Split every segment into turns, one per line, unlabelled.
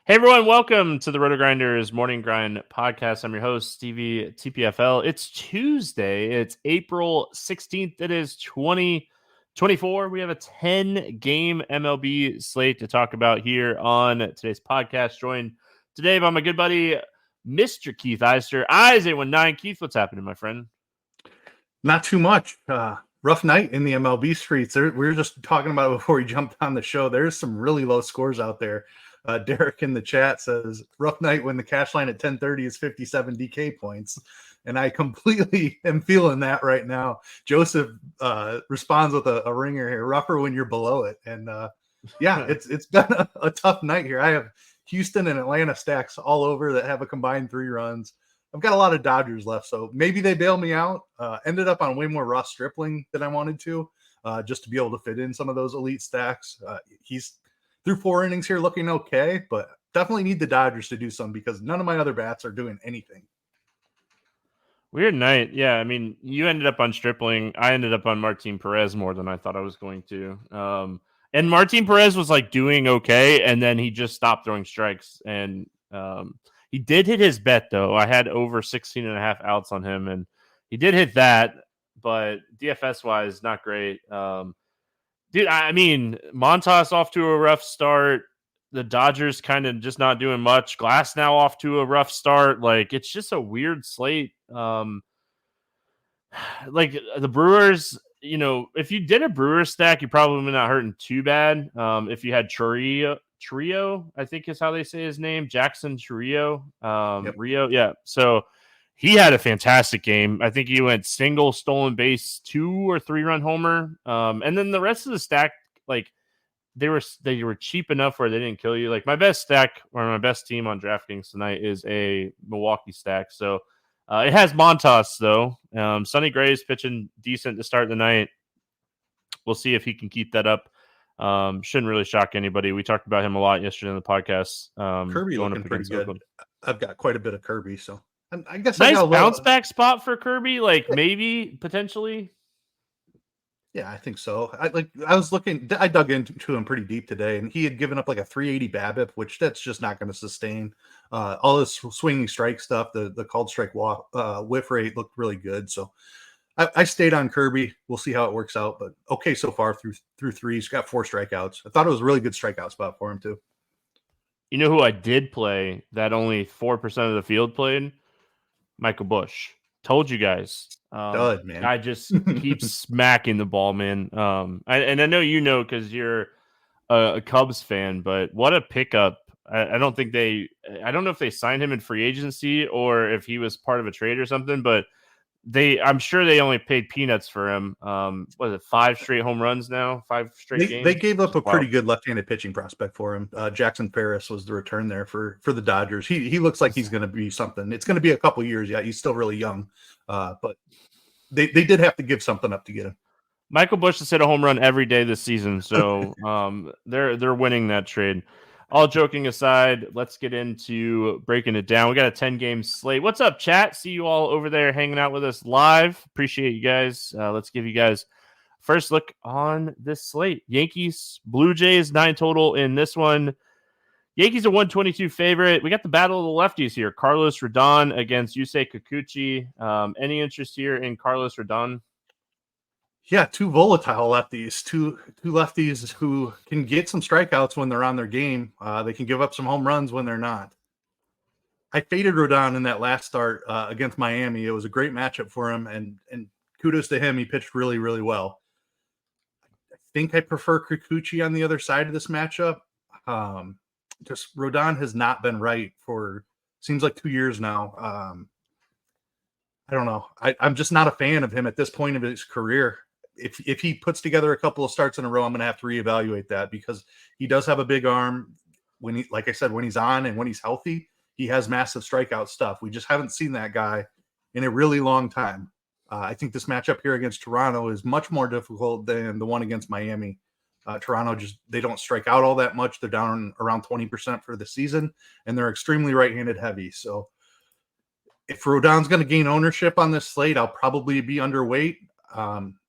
Hey everyone, welcome to the RotoGrinders Morning Grind podcast. I'm your host, Stevietpfl. It's Tuesday. It's April 16th. It is 2024. We have a 10-game MLB slate to talk about here on today's podcast. Joined today by my good buddy, Mr. Keith Eys819. Keith, what's happening, my friend?
Not too much. Rough night in the MLB streets. We were just talking about it before we jumped on the show. There's some really low scores out there. Derek in the chat says, rough night when the cash line at 10:30 is 57 DK points. And I completely am feeling that right now. Joseph responds with a ringer here, rougher when you're below it. And yeah, it's been a tough night here. I have Houston and Atlanta stacks all over that have a combined 3 runs. I've got a lot of Dodgers left, so maybe they bail me out. Ended up on way more Ross Stripling than I wanted to, just to be able to fit in some of those elite stacks. He's through 4 innings here looking okay, but definitely need the Dodgers to do something because none of my other bats are doing anything.
Weird night. Yeah, I mean, you ended up on Stripling. I ended up on Martin Perez more than I thought I was going to. And Martin Perez was like doing okay, and then he just stopped throwing strikes. And he did hit his bet, though. I had over 16 and a half outs on him, and he did hit that, but DFS-wise, not great. Dude, I mean, Montas off to a rough start. The Dodgers kind of just not doing much. Glass now off to a rough start. Like, it's just a weird slate. Like, the Brewers, you know, if you did a Brewers stack, you're probably not hurting too bad. If you had Trio, I think is how they say his name, Jackson Trio.
Yep.
Rio, yeah. So he had a fantastic game. I think he went single, stolen base, 2 or 3 run homer. And then the rest of the stack, like they were cheap enough where they didn't kill you. Like my best stack or my best team on DraftKings tonight is a Milwaukee stack. So it has Montas though. Sonny Gray is pitching decent to start the night. We'll see if he can keep that up. Shouldn't really shock anybody. We talked about him a lot yesterday in the podcast.
Kirby looking pretty good. Oakland. I've got quite a bit of Kirby, so I guess
nice bounce back spot for Kirby. Like maybe potentially.
Yeah, I think so. I dug into him pretty deep today, and he had given up like a 380 BABIP, which that's just not going to sustain. All this swinging strike stuff, the called strike whiff rate looked really good. So I stayed on Kirby. We'll see how it works out, but okay so far through 3. He's got 4 strikeouts. I thought it was a really good strikeout spot for him too.
You know who I did play that only 4% of the field played? Michael Busch. Told you guys.
Dud, man.
I just keep smacking the ball, man. And I know you know because you're a Cubs fan, but what a pickup. I don't know if they signed him in free agency or if he was part of a trade or something, but I'm sure they only paid peanuts for him. Was it 5 straight home runs now? 5 straight games?
They gave up a pretty good left-handed pitching prospect for him. Jackson Ferris was the return there for the Dodgers. He looks like he's going to be something. It's going to be a couple years yet. He's still really young, but they did have to give something up to get him.
Michael Busch has hit a home run every day this season, so they're winning that trade. All joking aside, let's get into breaking it down. We got a 10-game slate. What's up, chat? See you all over there hanging out with us live. Appreciate you guys. Let's give you guys first look on this slate. Yankees, Blue Jays, 9 total in this one. Yankees are 122 favorite. We got the battle of the lefties here. Carlos Rodon against Yusei Kikuchi. Any interest here in Carlos Rodon?
Yeah, 2 volatile lefties, two lefties who can get some strikeouts when they're on their game. They can give up some home runs when they're not. I faded Rodon in that last start against Miami. It was a great matchup for him, and kudos to him. He pitched really, really well. I think I prefer Kikuchi on the other side of this matchup. Just Rodon has not been right for seems like 2 years now. I don't know. I'm just not a fan of him at this point of his career. If he puts together a couple of starts in a row, I'm going to have to reevaluate that because he does have a big arm. Like I said, when he's on and when he's healthy, he has massive strikeout stuff. We just haven't seen that guy in a really long time. I think this matchup here against Toronto is much more difficult than the one against Miami. Toronto they don't strike out all that much. They're down around 20% for the season, and they're extremely right-handed heavy. So if Rodon's going to gain ownership on this slate, I'll probably be underweight.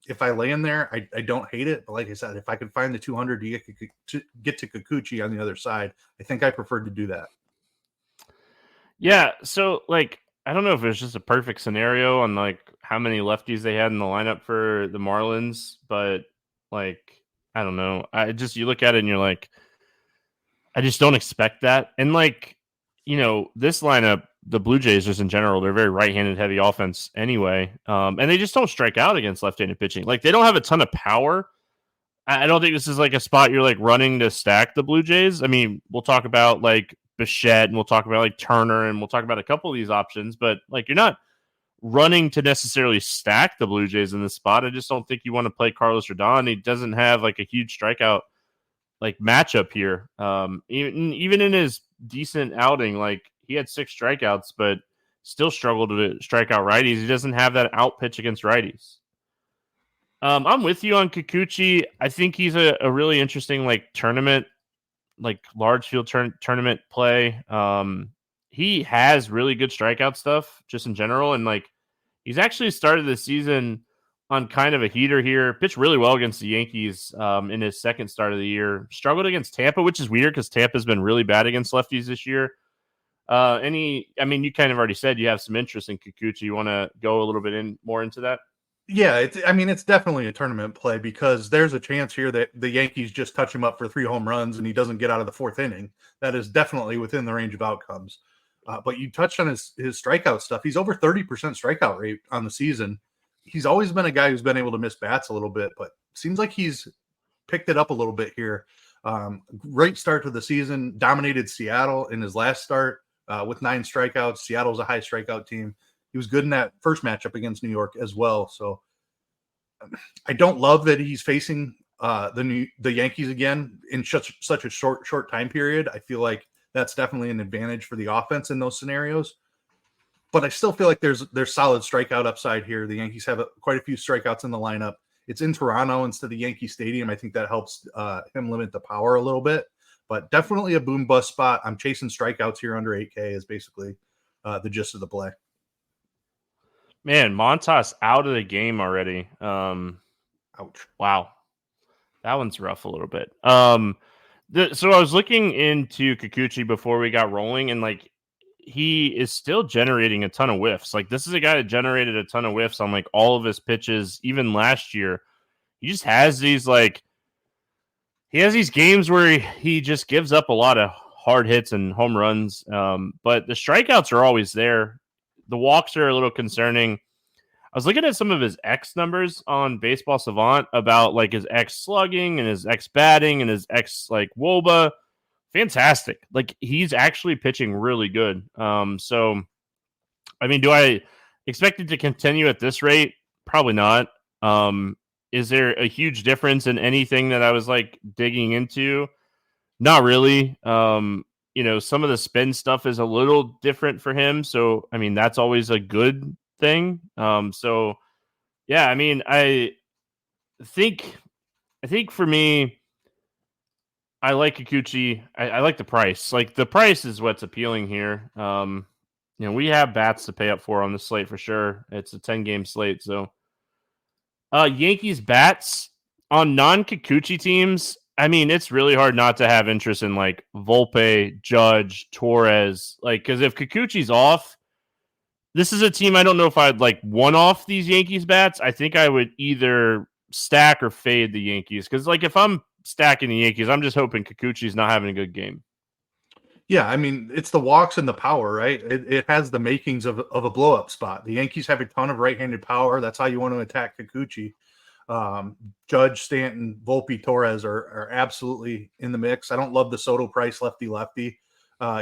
if I land there, I don't hate it. But like I said, if I could find the 200 to get to Kikuchi on the other side, I think I prefer to do that.
Yeah, so like I don't know if it's just a perfect scenario on like how many lefties they had in the lineup for the Marlins, but like I don't know. I just you look at it and you're like, I just don't expect that. And like, this lineup, the Blue Jays just in general, they're very right-handed heavy offense anyway. And they just don't strike out against left-handed pitching. Like they don't have a ton of power. I don't think this is like a spot you're like running to stack the Blue Jays. I mean, we'll talk about like Bichette and we'll talk about like Turner and we'll talk about a couple of these options, but like you're not running to necessarily stack the Blue Jays in this spot. I just don't think you want to play Carlos Rodon. He doesn't have like a huge strikeout like matchup here. Even in his decent outing, like he had 6 strikeouts, but still struggled to strike out righties. He doesn't have that out pitch against righties. I'm with you on Kikuchi. I think he's a really interesting like tournament, like large field tournament play. He has really good strikeout stuff just in general, and like he's actually started the season on kind of a heater here. Pitched really well against the Yankees in his second start of the year. Struggled against Tampa, which is weird because Tampa's been really bad against lefties this year. You kind of already said you have some interest in Kikuchi. You want to go a little bit more into that?
Yeah, it's definitely a tournament play because there's a chance here that the Yankees just touch him up for 3 home runs and he doesn't get out of the 4th inning. That is definitely within the range of outcomes. But you touched on his strikeout stuff. He's over 30% strikeout rate on the season. He's always been a guy who's been able to miss bats a little bit, but seems like he's picked it up a little bit here. Great start to the season, dominated Seattle in his last start with 9 strikeouts. Seattle's a high strikeout team. He was good in that first matchup against New York as well. So I don't love that he's facing the Yankees again in such a short time period. I feel like that's definitely an advantage for the offense in those scenarios. But I still feel like there's solid strikeout upside here. The Yankees have quite a few strikeouts in the lineup. It's in Toronto instead of Yankee Stadium. I think that helps him limit the power a little bit. But definitely a boom bust spot. I'm chasing strikeouts here under 8K is basically the gist of the play.
Man, Montas out of the game already.
Ouch.
Wow. That one's rough a little bit. So I was looking into Kikuchi before we got rolling, and like he is still generating a ton of whiffs. Like this is a guy that generated a ton of whiffs on like all of his pitches, even last year. He just has these games where he just gives up a lot of hard hits and home runs. But the strikeouts are always there. The walks are a little concerning. I was looking at some of his X numbers on Baseball Savant about like his X slugging and his X batting and his X like WOBA. Fantastic. Like he's actually pitching really good. So I mean, do I expect it to continue at this rate? Probably not. Is there a huge difference in anything that I was like digging into? Not really. Some of the spin stuff is a little different for him. So, I mean, that's always a good thing. Yeah, I mean, I think for me, I like Kikuchi. I like the price. Like the price is what's appealing here. We have bats to pay up for on the slate for sure. It's a 10-game slate. So, Yankees bats on non-Kikuchi teams. I mean, it's really hard not to have interest in like Volpe, Judge, Torres. Like, because if Kikuchi's off, this is a team I don't know if I'd like one off these Yankees bats. I think I would either stack or fade the Yankees. Because like if I'm stacking the Yankees, I'm just hoping Kikuchi's not having a good game.
Yeah, I mean, it's the walks and the power, right? It has the makings of a blow-up spot. The Yankees have a ton of right-handed power. That's how you want to attack Kikuchi. Judge, Stanton, Volpe, Torres are absolutely in the mix. I don't love the Soto price lefty.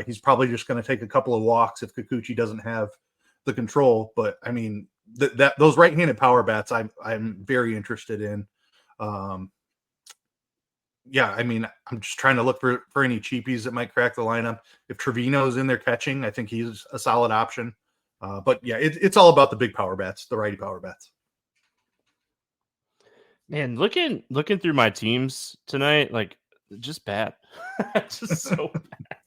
He's probably just going to take a couple of walks if Kikuchi doesn't have the control. But I mean, those right-handed power bats, I'm very interested in. Yeah, I mean, I'm just trying to look for any cheapies that might crack the lineup. If Trevino's in there catching, I think he's a solid option. But yeah, it's all about the big power bats, the righty power bats.
Man, looking through my teams tonight, like just bad. Just so bad.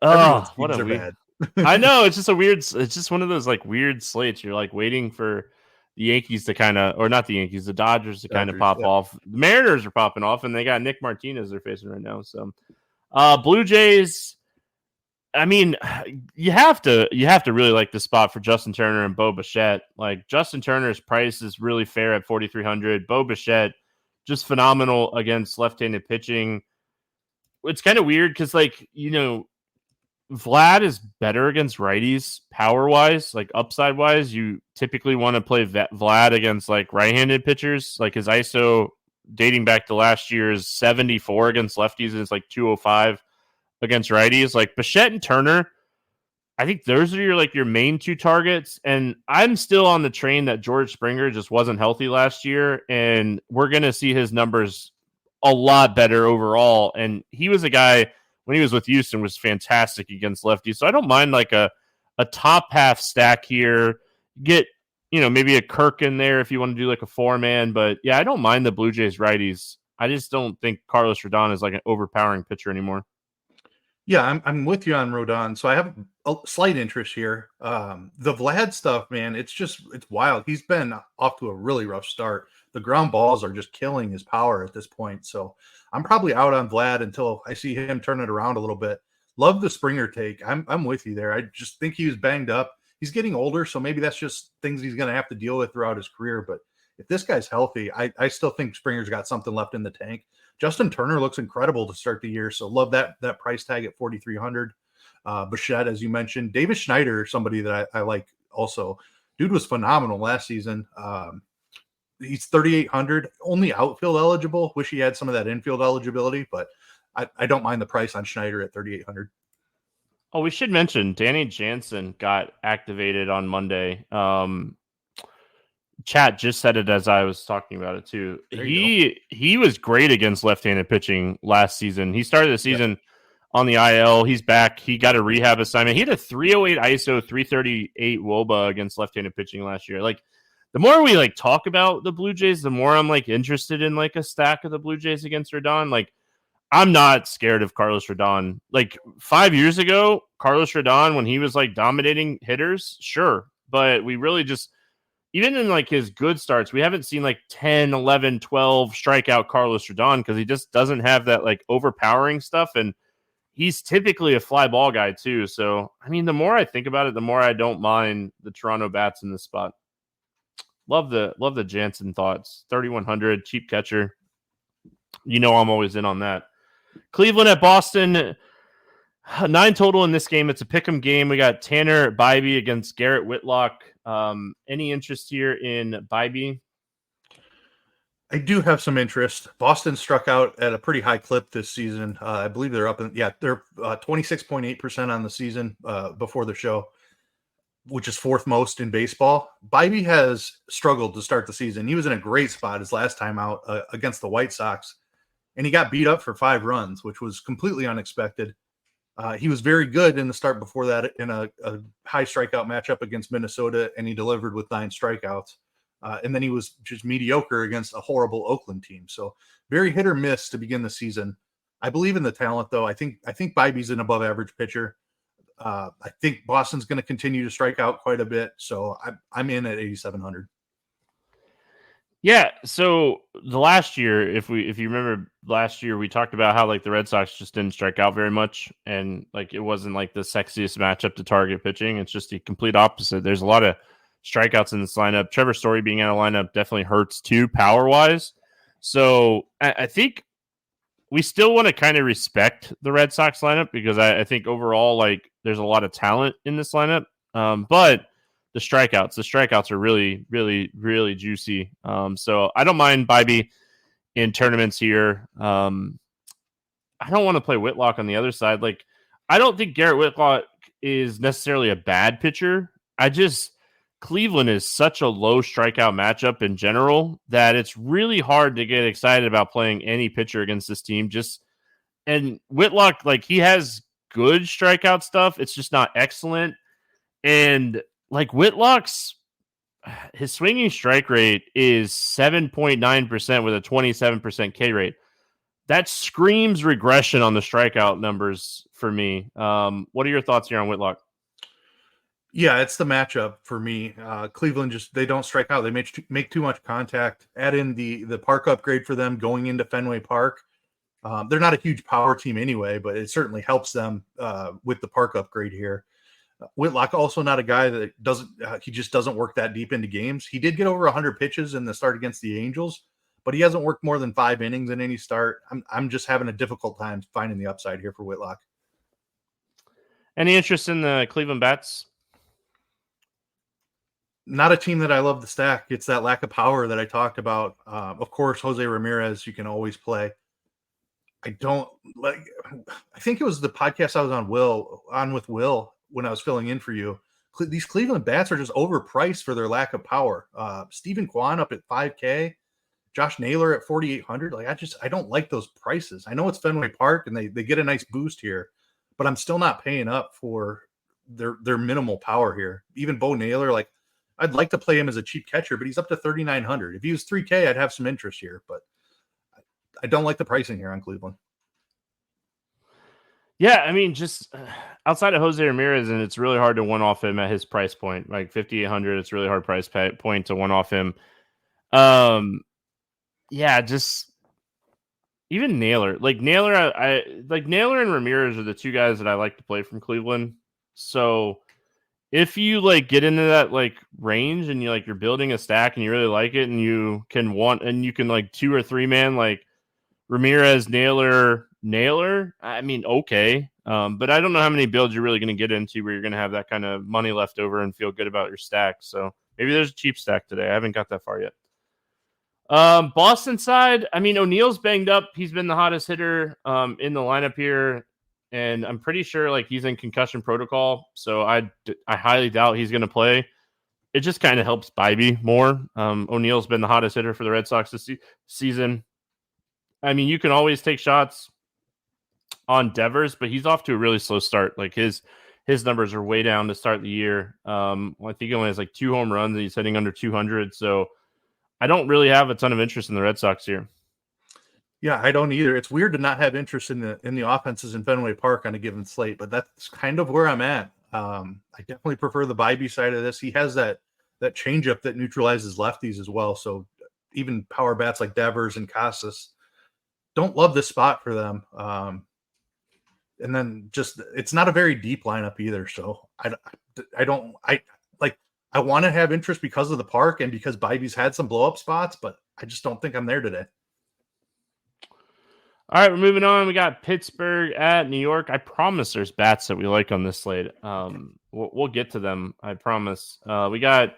Oh, what a weird. I know, it's just one of those like weird slates. You're like waiting for the Yankees to kind of, or not the Yankees, the Dodgers to kind of pop
yeah.
off. The Mariners are popping off, and they got Nick Martinez they're facing right now. So, Blue Jays. I mean, you have to really like the spot for Justin Turner and Bo Bichette. Like Justin Turner's price is really fair at 4,300. Bo Bichette just phenomenal against left-handed pitching. It's kind of weird because, like, you know, Vlad is better against righties power-wise, like upside-wise. You typically want to play Vlad against like right-handed pitchers. Like his ISO dating back to last year's 74 against lefties, and it's like 205 against righties. Like Bichette and Turner, I think those are your main two targets. And I'm still on the train that George Springer just wasn't healthy last year, and we're going to see his numbers a lot better overall. And he was a guy when he was with Houston was fantastic against lefties. So I don't mind like a top half stack here. Get, you know, maybe a Kirk in there if you want to do like a 4-man. But yeah, I don't mind the Blue Jays righties. I just don't think Carlos Rodon is like an overpowering pitcher anymore.
Yeah, I'm with you on Rodon. So I have a slight interest here. The Vlad stuff, man, it's wild. He's been off to a really rough start. The ground balls are just killing his power at this point. So I'm probably out on Vlad until I see him turn it around a little bit. Love the Springer take. I'm with you there. I just think he was banged up. He's getting older, so maybe that's just things he's going to have to deal with throughout his career. But if this guy's healthy, I still think Springer's got something left in the tank. Justin Turner looks incredible to start the year, so love that price tag at 4,300. Bichette, as you mentioned, Davis Schneider, somebody that I like also. Dude was phenomenal last season. He's 3,800, only outfield eligible. Wish he had some of that infield eligibility, but I don't mind the price on Schneider at 3,800.
Oh, we should mention Danny Jansen got activated on Monday. Chat just said it as I was talking about it too. He was great against left-handed pitching last season. He started the season on the IL. He's back. He got a rehab assignment. He had a 308 ISO, 338 WOBA against left-handed pitching last year. Like the more we like talk about the Blue Jays, the more I'm like interested in like a stack of the Blue Jays against Rodon. Like I'm not scared of Carlos Rodon. Like 5 years ago, Carlos Rodon, when he was like dominating hitters, sure. But we really just, even in like his good starts, we haven't seen like 10, 11, 12 strikeout Carlos Rodon because he just doesn't have that like overpowering stuff. And he's typically a fly ball guy too. So, I mean, the more I think about it, the more I don't mind the Toronto bats in this spot. Love the Jansen thoughts. 3,100, cheap catcher. You know I'm always in on that. Cleveland at Boston. 9 total in this game. It's a pick'em game. We got Tanner Bybee against Garrett Whitlock. Any interest here in Bybee?
I do have some interest. Boston struck out at a pretty high clip this season. I believe they're up they're 26.8% on the season before the show, which is 4th most in baseball. Bybee has struggled to start the season. He was in a great spot his last time out against the White Sox, and he got beat up for 5 runs, which was completely unexpected. He was very good in the start before that in a high strikeout matchup against Minnesota, and he delivered with 9 strikeouts. And then he was just mediocre against a horrible Oakland team. So very hit or miss to begin the season. I believe in the talent, though. I think Bybee's an above average pitcher. I think Boston's going to continue to strike out quite a bit. So I'm in at 8,700.
Yeah, so the last year, if you remember last year, we talked about how like the Red Sox just didn't strike out very much, and like it wasn't like the sexiest matchup to target pitching. It's just the complete opposite. There's a lot of strikeouts in this lineup. Trevor Story being out of lineup definitely hurts too, power wise. So I think we still want to kind of respect the Red Sox lineup because I think overall like there's a lot of talent in this lineup, but the strikeouts are really, really, really juicy. So I don't mind Bybee in tournaments here. I don't want to play Whitlock on the other side. Like, I don't think Garrett Whitlock is necessarily a bad pitcher. Cleveland is such a low strikeout matchup in general that it's really hard to get excited about playing any pitcher against this team. And Whitlock, like, he has good strikeout stuff. It's just not excellent. And like his swinging strike rate is 7.9% with a 27% K rate. That screams regression on the strikeout numbers for me. What are your thoughts here on Whitlock?
Yeah, it's the matchup for me. Cleveland they don't strike out. They make too much contact. Add in the park upgrade for them going into Fenway Park. They're not a huge power team anyway, but it certainly helps them with the park upgrade here. Whitlock also not a guy that he just doesn't work that deep into games. He did get over 100 pitches in the start against the Angels, but he hasn't worked more than 5 innings in any start. I'm just having a difficult time finding the upside here for Whitlock.
Any interest in the Cleveland Bats?
Not a team that I love to stack. It's that lack of power that I talked about. Of course, Jose Ramirez, you can always play. I don't like. I think it was the podcast I was on with Will when I was filling in for you. These Cleveland Bats are just overpriced for their lack of power. Stephen Kwan up at $5K, Josh Naylor at 4,800. I don't like those prices. I know it's Fenway Park and they get a nice boost here, but I'm still not paying up for their minimal power here. Even Bo Naylor, I'd like to play him as a cheap catcher, but he's up to 3,900. If he was 3K, I'd have some interest here, but I don't like the pricing here on Cleveland.
Yeah, I mean, just outside of Jose Ramirez, and it's really hard to one off him at his price point, like 5,800. It's really hard price point to one off him. Yeah, just even Naylor, Naylor and Ramirez are the two guys that I like to play from Cleveland. So if you get into that range and you're building a stack and you really like it and you can 2 or 3 man Ramirez, Naylor. I mean, okay. But I don't know how many builds you're really going to get into where you're going to have that kind of money left over and feel good about your stack. So maybe there's a cheap stack today. I haven't got that far yet. Boston side, I mean, O'Neill's banged up. He's been the hottest hitter in the lineup here. And I'm pretty sure he's in concussion protocol. So I highly doubt he's going to play. It just kind of helps Bybee more. O'Neill's been the hottest hitter for the Red Sox this season. I mean, you can always take shots on Devers, but he's off to a really slow start. His numbers are way down to start the year. I think he only has 2 home runs and he's hitting under 200. So I don't really have a ton of interest in the Red Sox here.
Yeah, I don't either. It's weird to not have interest in the offenses in Fenway Park on a given slate, but that's kind of where I'm at. I definitely prefer the Bybee side of this. He has that changeup that neutralizes lefties as well. So even power bats like Devers and Casas, don't love this spot for them. And then it's not a very deep lineup either. So I want to have interest because of the park and because Bybee's had some blow up spots, but I just don't think I'm there today.
All right, we're moving on. We got Pittsburgh at New York. I promise there's bats that we like on this slate. We'll get to them. I promise. We got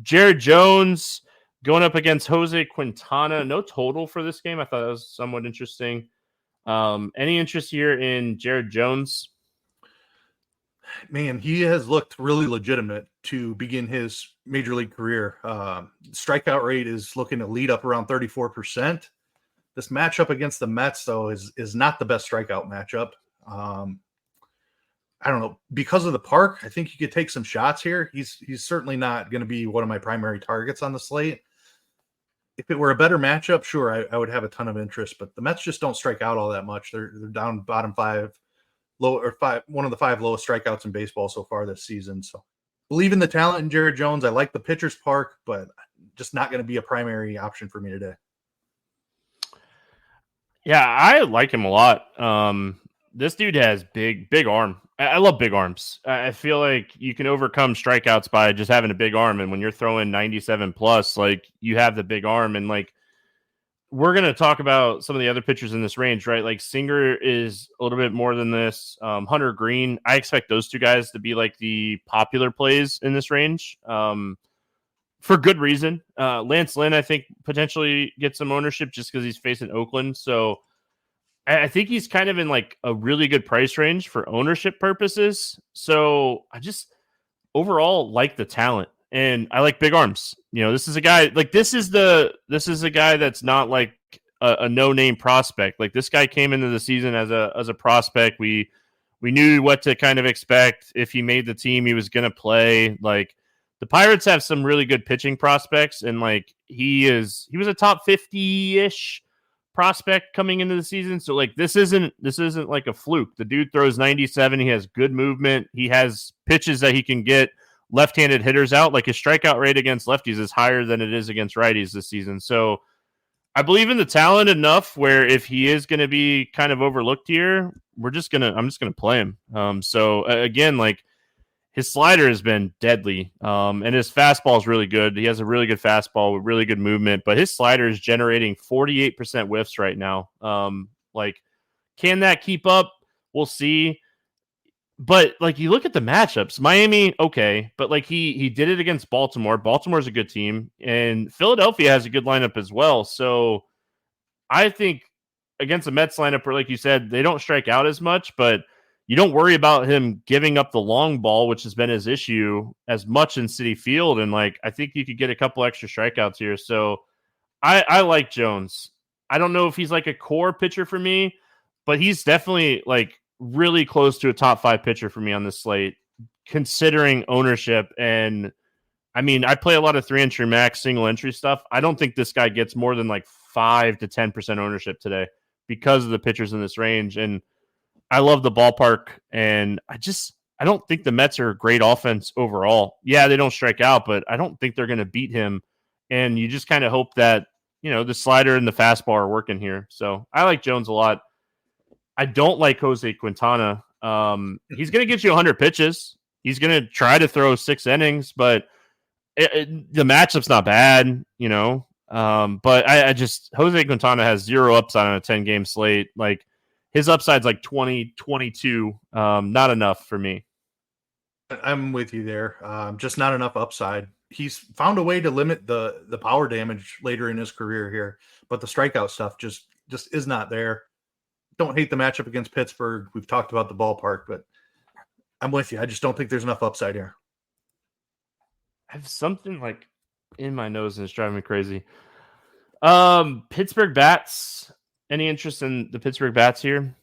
Jared Jones going up against Jose Quintana. No total for this game. I thought that was somewhat interesting. Any interest here in Jared Jones?
Man, he has looked really legitimate to begin his major league career. Strikeout rate is looking to lead up around 34%. This matchup against the Mets, though, is not the best strikeout matchup. I don't know. Because of the park, I think you could take some shots here. He's certainly not going to be one of my primary targets on the slate. If it were a better matchup, sure, I would have a ton of interest. But the Mets just don't strike out all that much. They're down bottom 5, one of the 5 lowest strikeouts in baseball so far this season. So believe in the talent in Jared Jones. I like the pitcher's park, but just not going to be a primary option for me today.
Yeah, I like him a lot. This dude has big arm. I love big arms. I feel like you can overcome strikeouts by just having a big arm. And when you're throwing 97 plus, you have the big arm. And we're going to talk about some of the other pitchers in this range, right? Singer is a little bit more than this. Hunter Green, I expect those two guys to be the popular plays in this range. For good reason. Lance Lynn, I think, potentially gets some ownership just because he's facing Oakland. So I think he's kind of in a really good price range for ownership purposes. So I just overall like the talent and I like big arms. This is a guy this is a guy that's not a no-name prospect. This guy came into the season as a prospect. We knew what to kind of expect. If he made the team, he was going to play. The Pirates have some really good pitching prospects, and he was a top 50-ish prospect coming into the season. So this isn't a fluke. The dude throws 97. He has good movement. He has pitches that he can get left-handed hitters out. Like his strikeout rate against lefties is higher than it is against righties this season. So I believe in the talent enough where if he is going to be kind of overlooked here, I'm just gonna play him. So again, like his slider has been deadly, and his fastball is really good. He has a really good fastball with really good movement, but his slider is generating 48% whiffs right now. Like, can that keep up? We'll see. But like you look at the matchups, Miami, okay, but like he did it against Baltimore. Baltimore's a good team, and Philadelphia has a good lineup as well. So I think against the Mets lineup, where like you said, they don't strike out as much, but you don't worry about him giving up the long ball, which has been his issue as much in Citi Field. And like I think you could get a couple extra strikeouts here. So I like Jones. I don't know if he's like a core pitcher for me, but he's definitely like really close to a top 5 pitcher for me on this slate, considering ownership. And I mean, I play a lot of 3-entry max single entry stuff. I don't think this guy gets more than like 5 to 10% ownership today because of the pitchers in this range. And I love the ballpark. And I don't think the Mets are a great offense overall. Yeah, they don't strike out, but I don't think they're going to beat him. And you just kind of hope that, the slider and the fastball are working here. So I like Jones a lot. I don't like Jose Quintana. He's going to get you 100 pitches. He's going to try to throw 6 innings, but the matchup's not bad, But I just Jose Quintana has 0 upside on a 10-game slate. Like his upside's like 20, 22. Not enough for me.
I'm with you there. Just not enough upside. He's found a way to limit the power damage later in his career here, but the strikeout stuff just is not there. Don't hate the matchup against Pittsburgh. We've talked about the ballpark, but I'm with you. I just don't think there's enough upside here.
I have something like in my nose and it's driving me crazy. Pittsburgh bats. Any interest in the Pittsburgh bats here?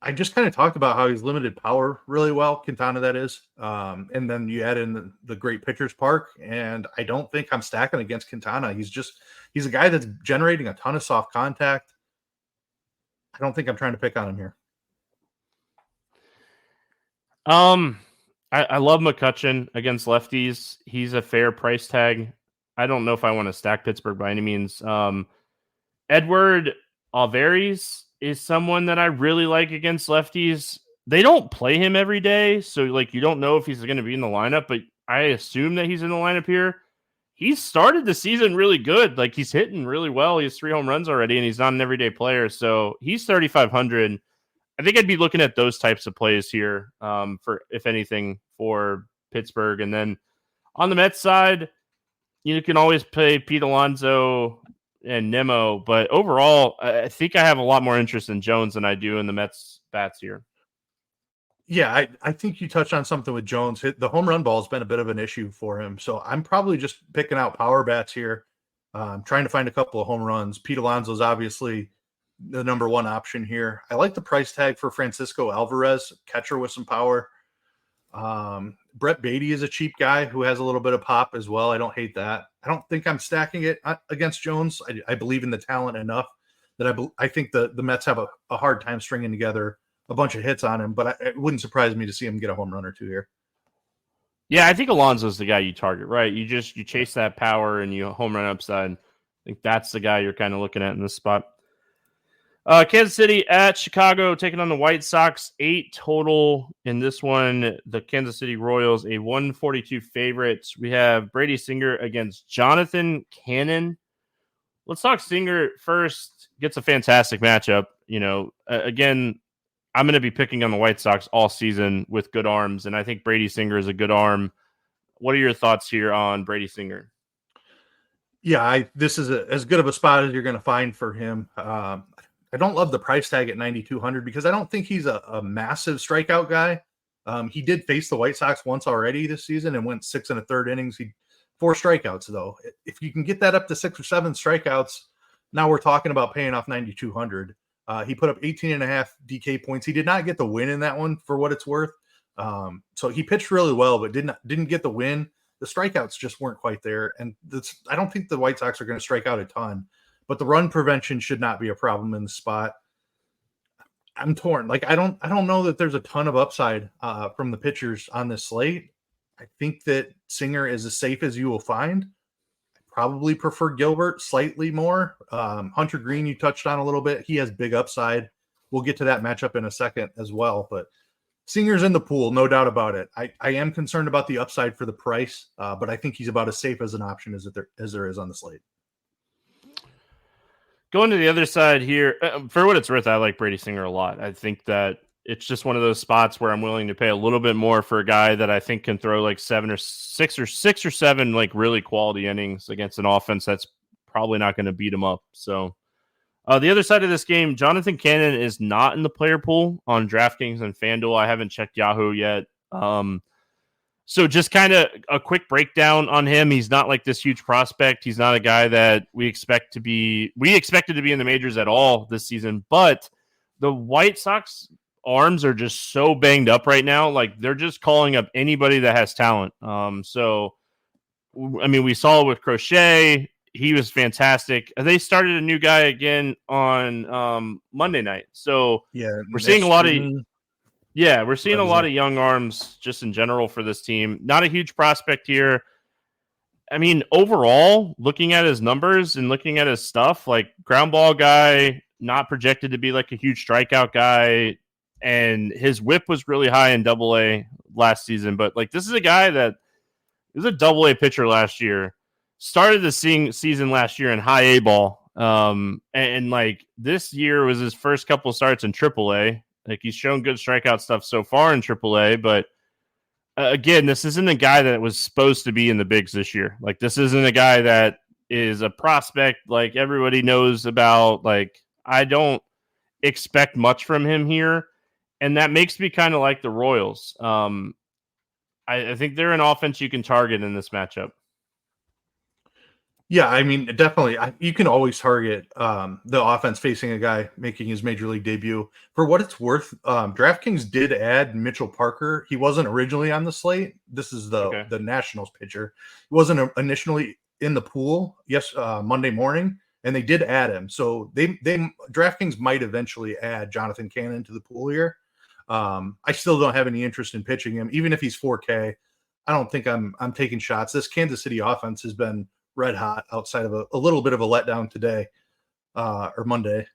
I just kind of talked about how he's limited power really well, Quintana that is. And then you add in the great pitchers park, and I don't think I'm stacking against Quintana. He's a guy that's generating a ton of soft contact. I don't think I'm trying to pick on him here.
I love McCutchen against lefties. He's a fair price tag. I don't know if I want to stack Pittsburgh by any means. Edward Alvarez is someone that I really like against lefties. They don't play him every day, so like you don't know if he's going to be in the lineup, but I assume that he's in the lineup here. He's started the season really good. Like he's hitting really well. He has 3 home runs already, and he's not an everyday player. So he's 3,500. I think I'd be looking at those types of plays here for, if anything, for Pittsburgh. And then on the Mets side, you can always play Pete Alonso and Nemo. But overall, I think I have a lot more interest in Jones than I do in the Mets bats here.
Yeah, I think you touched on something with Jones. The home run ball has been a bit of an issue for him. So I'm probably just picking out power bats here. Trying to find a couple of home runs. Pete Alonso is obviously the number one option here. I like the price tag for Francisco Alvarez, catcher with some power. Brett Beatty is a cheap guy who has a little bit of pop as well. I don't hate that. I don't think I'm stacking it against Jones. I believe in the talent enough that I think the Mets have a hard time stringing together a bunch of hits on him, but it wouldn't surprise me to see him get a home run or 2 here.
Yeah, I think Alonso's the guy you target, right? You chase that power and you home run upside. I think that's the guy you're kind of looking at in this spot. Kansas City at Chicago taking on the White Sox. 8 total in this one. The Kansas City Royals, a 142 favorites. We have Brady Singer against Jonathan Cannon. Let's talk Singer first. Gets a fantastic matchup. Again, I'm going to be picking on the White Sox all season with good arms, and I think Brady Singer is a good arm. What are your thoughts here on Brady Singer?
Yeah, this is as good of a spot as you're going to find for him. I don't love the price tag at 9,200 because I don't think he's a massive strikeout guy. He did face the White Sox once already this season and went 6 1/3 innings. 4 strikeouts, though. If you can get that up to 6 or 7 strikeouts, now we're talking about paying off 9,200. He put up 18.5 DK points. He did not get the win in that one for what it's worth. So he pitched really well, but didn't get the win. The strikeouts just weren't quite there. And I don't think the White Sox are going to strike out a ton, but the run prevention should not be a problem in the spot. I'm torn. Like, I don't know that there's a ton of upside from the pitchers on this slate. I think that Singer is as safe as you will find. I probably prefer Gilbert slightly more. Hunter Green, you touched on a little bit. He has big upside. We'll get to that matchup in a second as well. But Singer's in the pool, no doubt about it. I am concerned about the upside for the price, but I think he's about as safe as an option as there is on the slate.
Going to the other side here, for what it's worth, I like Brady Singer a lot. I think that it's just one of those spots where I'm willing to pay a little bit more for a guy that I think can throw like 6 or 7 like really quality innings against an offense that's probably not going to beat him up. So the other side of this game, Jonathan Cannon is not in the player pool on DraftKings and FanDuel. I haven't checked Yahoo yet. So just kind of a quick breakdown on him. He's not like this huge prospect. He's not a guy that we expected to be in the majors at all this season. But the White Sox arms are just so banged up right now. Like they're just calling up anybody that has talent. So I mean, we saw it with Crochet. He was fantastic. They started a new guy again on Monday night. So
yeah,
we're seeing a lot of young arms just in general for this team. Not a huge prospect here. I mean, overall, looking at his numbers and looking at his stuff, like ground ball guy, not projected to be like a huge strikeout guy. And his whip was really high in Double-A last season. But like this is a guy that was a Double-A pitcher last year. Started the season last year in high A ball. And like this year was his first couple starts in Triple-A. Like he's shown good strikeout stuff so far in Triple-A, but again, this isn't a guy that was supposed to be in the bigs this year. Like this isn't a guy that is a prospect like everybody knows about. Like I don't expect much from him here, and that makes me kind of like the Royals. I think they're an offense you can target in this matchup.
Yeah, I mean, definitely. You can always target the offense facing a guy making his major league debut. For what it's worth, DraftKings did add Mitchell Parker. He wasn't originally on the slate. This is the Nationals pitcher. He wasn't initially in the pool. Monday morning, and they did add him. So they DraftKings might eventually add Jonathan Cannon to the pool here. I still don't have any interest in pitching him, even if he's 4K. I don't think I'm taking shots. This Kansas City offense has been red hot outside of a little bit of a letdown today or Monday.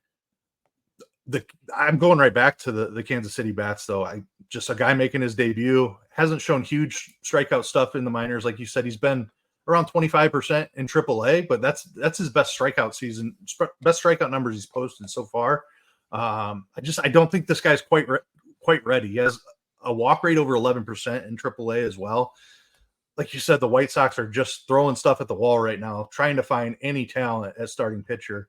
I'm going right back to the Kansas City bats, though. Just a guy making his debut, hasn't shown huge strikeout stuff in the minors. Like you said, he's been around 25% in Triple-A, but that's his best strikeout season, best strikeout numbers he's posted so far. I don't think this guy's quite ready. He has a walk rate over 11% in Triple-A as well. Like you said, the White Sox are just throwing stuff at the wall right now, trying to find any talent as starting pitcher.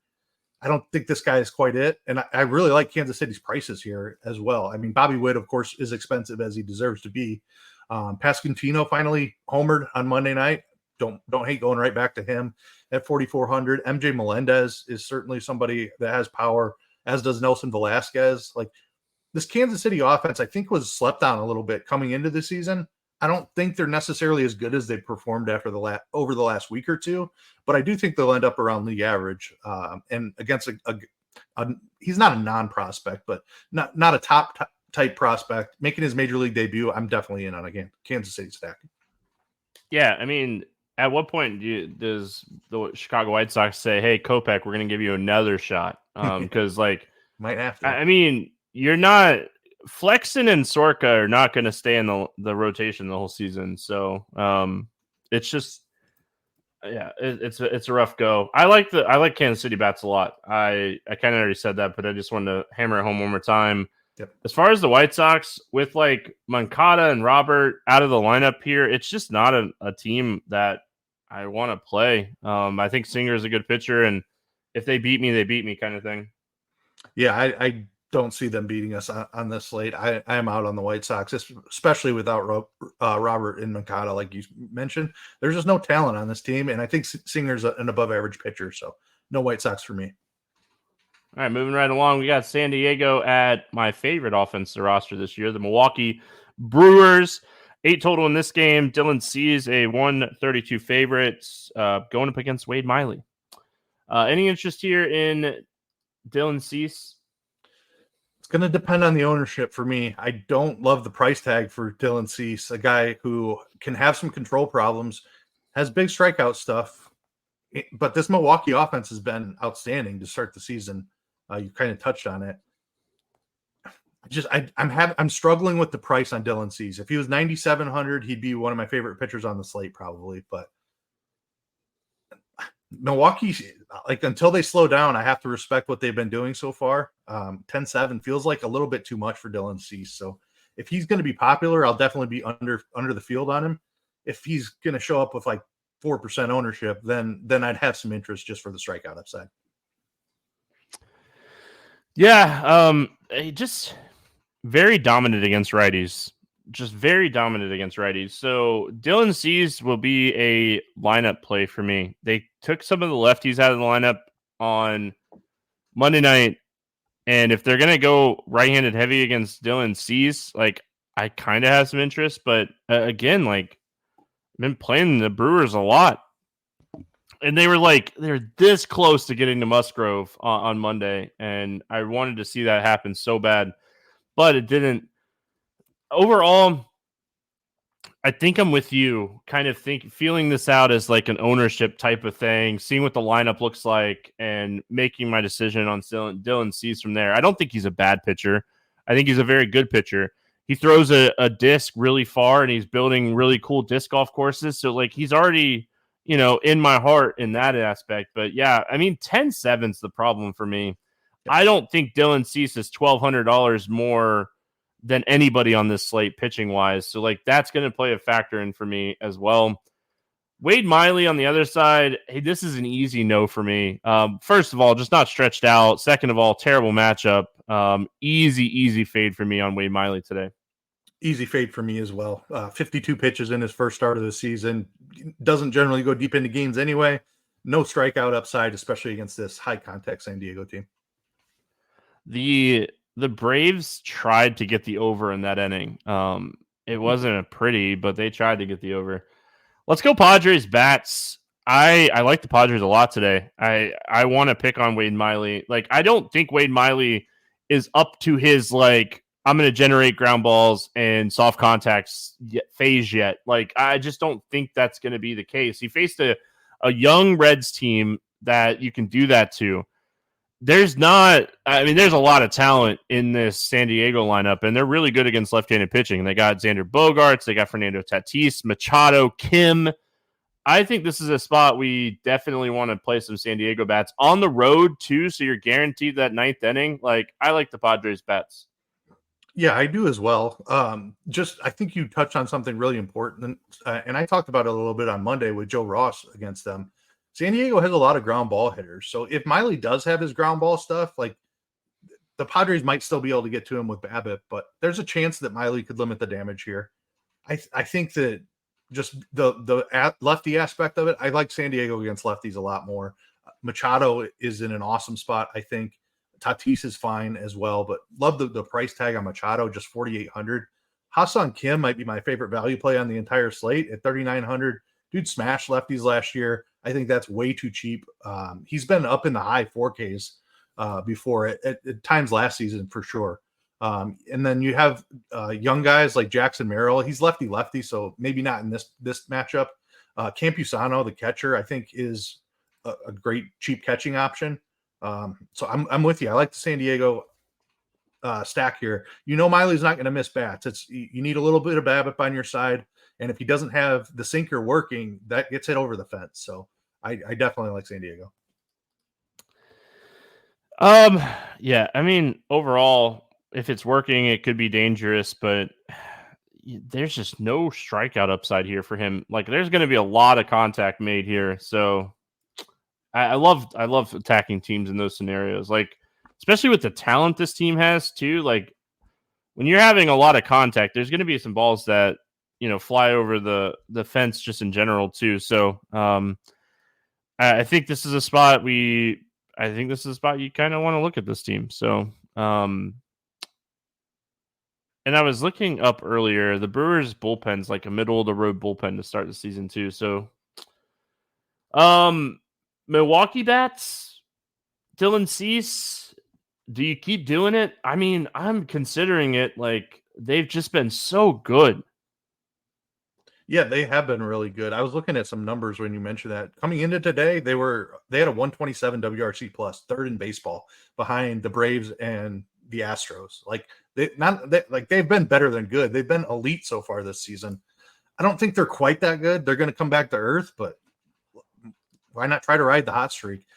I don't think this guy is quite it. And I really like Kansas City's prices here as well. I mean, Bobby Witt, of course, is expensive as he deserves to be. Pasquantino finally homered on Monday night. Don't hate going right back to him at 4,400. MJ Melendez is certainly somebody that has power, as does Nelson Velasquez. Like this Kansas City offense, I think was slept on a little bit coming into the season. I don't think they're necessarily as good as they performed over the last week or two, but I do think they'll end up around league average. And against he's not a non-prospect, but not a top type prospect making his major league debut. I'm definitely in on again Kansas City stack.
Yeah, I mean, at what point does the Chicago White Sox say, "Hey, Kopech, we're going to give you another shot"? Because like
might have to.
I mean, you're not. Flexen and Sorka are not going to stay in the rotation the whole season, so it's just it's a rough go. I like Kansas City bats a lot. I kind of already said that, but I just wanted to hammer it home one more time.
Yep.
As far as the White Sox, with like Moncada and Robert out of the lineup here, it's just not a team that I want to play. I think Singer is a good pitcher, and if they beat me kind of thing.
Yeah, I don't see them beating us on this slate. I am out on the White Sox, especially without Robert and Moncada, like you mentioned. There's just no talent on this team, and I think Singer's an above-average pitcher, so no White Sox for me.
All right, moving right along, we got San Diego at my favorite offensive roster this year, the Milwaukee Brewers. 8 total in this game. Dylan Cease, a 132 favorite, going up against Wade Miley. Any interest here in Dylan Cease?
Going to depend on the ownership for me. I don't love the price tag for Dylan Cease, a guy who can have some control problems, has big strikeout stuff. But this Milwaukee offense has been outstanding to start the season. You kind of touched on it. I'm struggling with the price on Dylan Cease. If he was 9,700, he'd be one of my favorite pitchers on the slate probably. But Milwaukee, like, until they slow down, I have to respect what they've been doing so far. 10-7 feels like a little bit too much for Dylan Cease. So if he's going to be popular, I'll definitely be under the field on him. If he's going to show up with like 4% ownership, then I'd have some interest just for the strikeout upside.
Yeah, he just very dominant against righties. Just very dominant against righties. So Dylan Cease will be a lineup play for me. They took some of the lefties out of the lineup on Monday night, and if they're going to go right-handed heavy against Dylan Cease, like, I kind of have some interest, but again, like, I've been playing the Brewers a lot, and they're this close to getting to Musgrove on Monday, and I wanted to see that happen so bad, but it didn't. Overall, I think I'm with you, kind of feeling this out as like an ownership type of thing, seeing what the lineup looks like, and making my decision on Dylan Cease from there. I don't think he's a bad pitcher. I think he's a very good pitcher. He throws a disc really far, and he's building really cool disc golf courses. So, like, he's already, in my heart in that aspect. But yeah, I mean, 10-7's the problem for me. I don't think Dylan Cease is $1,200 more than anybody on this slate pitching wise. So, like, that's going to play a factor in for me as well. Wade Miley on the other side, hey, this is an easy no for me. First of all, just not stretched out. Second of all, terrible matchup. Easy fade for me on Wade Miley today.
Easy fade for me as well. 52 pitches in his first start of the season. Doesn't generally go deep into games anyway. No strikeout upside, especially against this high contact San Diego team.
The Braves tried to get the over in that inning. It wasn't a pretty, but they tried to get the over. Let's go Padres bats. I like the Padres a lot today. I want to pick on Wade Miley. Like, I don't think Wade Miley is up to his, like, I'm going to generate ground balls and soft contacts phase yet. Like, I just don't think that's going to be the case. He faced a young Reds team that you can do that to. There's a lot of talent in this San Diego lineup, and they're really good against left-handed pitching. And they got Xander Bogaerts, they got Fernando Tatis, Machado, Kim. I think this is a spot we definitely want to play some San Diego bats on the road too. So you're guaranteed that ninth inning. Like, I like the Padres bats.
Yeah, I do as well. I think you touched on something really important, and I talked about it a little bit on Monday with Joe Ross against them. San Diego has a lot of ground ball hitters. So if Miley does have his ground ball stuff, like, the Padres might still be able to get to him with BABIP, but there's a chance that Miley could limit the damage here. I think that just the lefty aspect of it, I like San Diego against lefties a lot more. Machado is in an awesome spot, I think. Tatis is fine as well, but love the price tag on Machado, just 4,800. Ha-Seong Kim might be my favorite value play on the entire slate at 3,900. Dude smashed lefties last year. I think that's way too cheap. He's been up in the high 4Ks before at times last season for sure. And then you have young guys like Jackson Merrill. He's lefty, so maybe not in this matchup. Campusano, the catcher, I think is a great cheap catching option. So I'm with you. I like the San Diego stack here. Miley's not going to miss bats. You need a little bit of BABIP on your side. And if he doesn't have the sinker working, that gets hit over the fence. So I definitely like San Diego.
Yeah, I mean, overall, if it's working, it could be dangerous, but there's just no strikeout upside here for him. Like, there's going to be a lot of contact made here. So I love attacking teams in those scenarios. Like, especially with the talent this team has too. Like, when you're having a lot of contact, there's going to be some balls that, fly over the fence just in general too. So I think this is a spot you kind of want to look at this team. So and I was looking up earlier, the Brewers bullpen's like a middle of the road bullpen to start the season too. So Milwaukee bats, Dylan Cease, do you keep doing it? I mean, I'm considering it. Like, they've just been so good.
Yeah, they have been really good. I was looking at some numbers when you mentioned that. Coming into today, they had a 127 WRC plus, third in baseball, behind the Braves and the Astros. Like they've been better than good. They've been elite so far this season. I don't think they're quite that good. They're going to come back to earth, but why not try to ride the hot streak?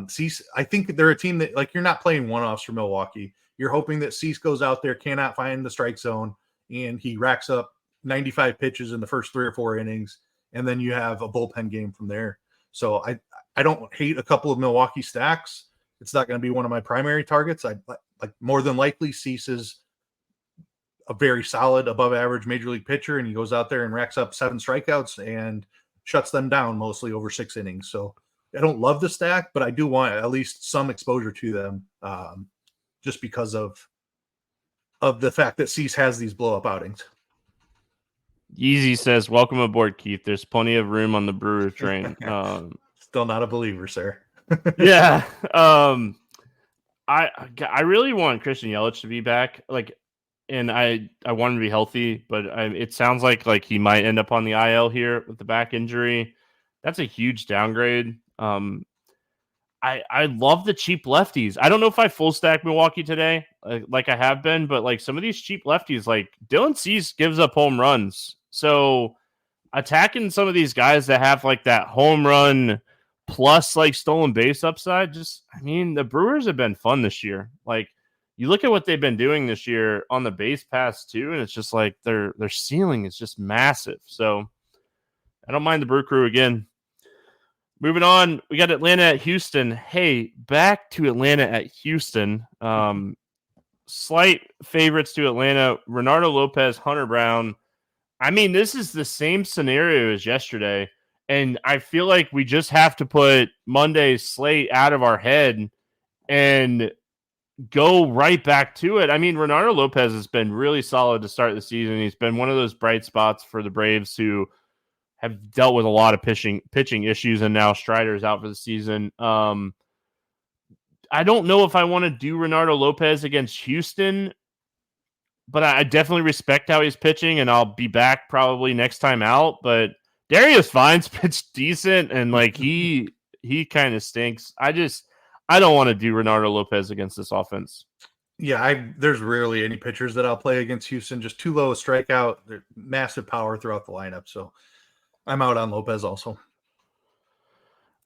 Cease, I think they're a team that, like, you're not playing one-offs for Milwaukee. You're hoping that Cease goes out there, cannot find the strike zone, and he racks up 95 pitches in the first 3 or 4 innings, and then you have a bullpen game from there. So I don't hate a couple of Milwaukee stacks. It's not going to be one of my primary targets. I like more than likely Cease is a very solid, above average major league pitcher, and he goes out there and racks up 7 strikeouts and shuts them down mostly over 6 innings. So I don't love the stack, but I do want at least some exposure to them, just because of the fact that Cease has these blow up outings.
Yeezy says, "Welcome aboard, Keith. There's plenty of room on the Brewer train."
Still not a believer, sir.
Yeah. I really want Christian Yelich to be back. And I want him to be healthy, but it sounds like he might end up on the IL here with the back injury. That's a huge downgrade. I love the cheap lefties. I don't know if I full stack Milwaukee today, like I have been, but some of these cheap lefties, like Dylan Cease gives up home runs. So attacking some of these guys that have that home run plus stolen base upside, the Brewers have been fun this year. You look at what they've been doing this year on the base pass too, and it's just their ceiling is just massive. So I don't mind the Brew Crew again. Moving on, we got Atlanta at Houston. Hey, back to Atlanta at Houston. Slight favorites to Atlanta: Reynaldo Lopez, Hunter Brown. This is the same scenario as yesterday, and I feel like we just have to put Monday's slate out of our head and go right back to it. Reynaldo Lopez has been really solid to start the season. He's been one of those bright spots for the Braves who have dealt with a lot of pitching issues, and now Strider's out for the season. I don't know if I want to do Reynaldo Lopez against Houston, but I definitely respect how he's pitching, and I'll be back probably next time out. But Darius Vines pitched decent, and he kind of stinks. I don't want to do Reynaldo Lopez against this offense.
Yeah, there's rarely any pitchers that I'll play against Houston. Just too low a strikeout. They're massive power throughout the lineup. So I'm out on Lopez also.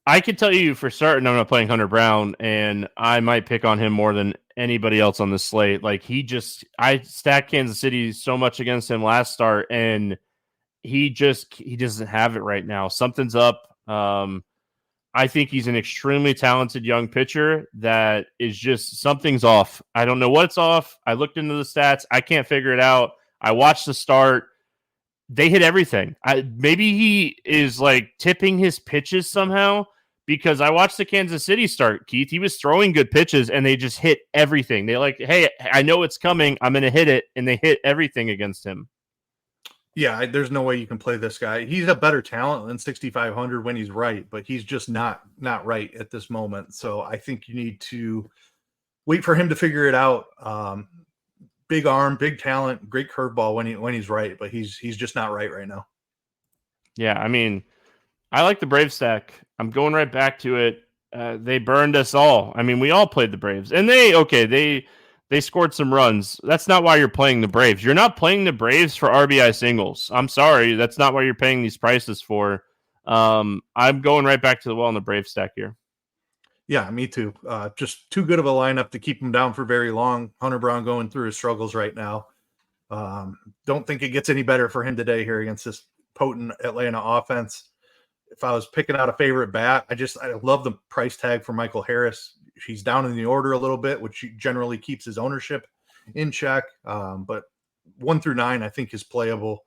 I can tell you for certain I'm not playing Hunter Brown, and I might pick on him more than anybody else on the slate. I stacked Kansas City so much against him last start, and he doesn't have it right now. Something's up. I think he's an extremely talented young pitcher that is just something's off. I don't know what's off. I looked into the stats. I can't figure it out. I watched the start. They hit everything. Maybe he is tipping his pitches somehow, because I watched the Kansas City start, Keith. He was throwing good pitches and they just hit everything. They hey, I know it's coming. I'm going to hit it. And they hit everything against him.
Yeah, there's no way you can play this guy. He's a better talent than 6,500 when he's right, but he's just not right at this moment. So I think you need to wait for him to figure it out. Big arm, big talent, great curveball when he's right, but he's just not right now. Yeah,
I like the Braves stack. I'm going right back to it. They burned us all. We all played the Braves, and they scored some runs. That's not why you're playing the Braves. You're not playing the Braves for RBI singles. I'm sorry. That's not what you're paying these prices for. I'm going right back to the well in the Braves stack here.
Yeah, me too. Just too good of a lineup to keep him down for very long. Hunter Brown going through his struggles right now. Don't think it gets any better for him today here against this potent Atlanta offense. If I was picking out a favorite bat, I love the price tag for Michael Harris. He's down in the order a little bit, which generally keeps his ownership in check. But 1 through 9, I think, is playable.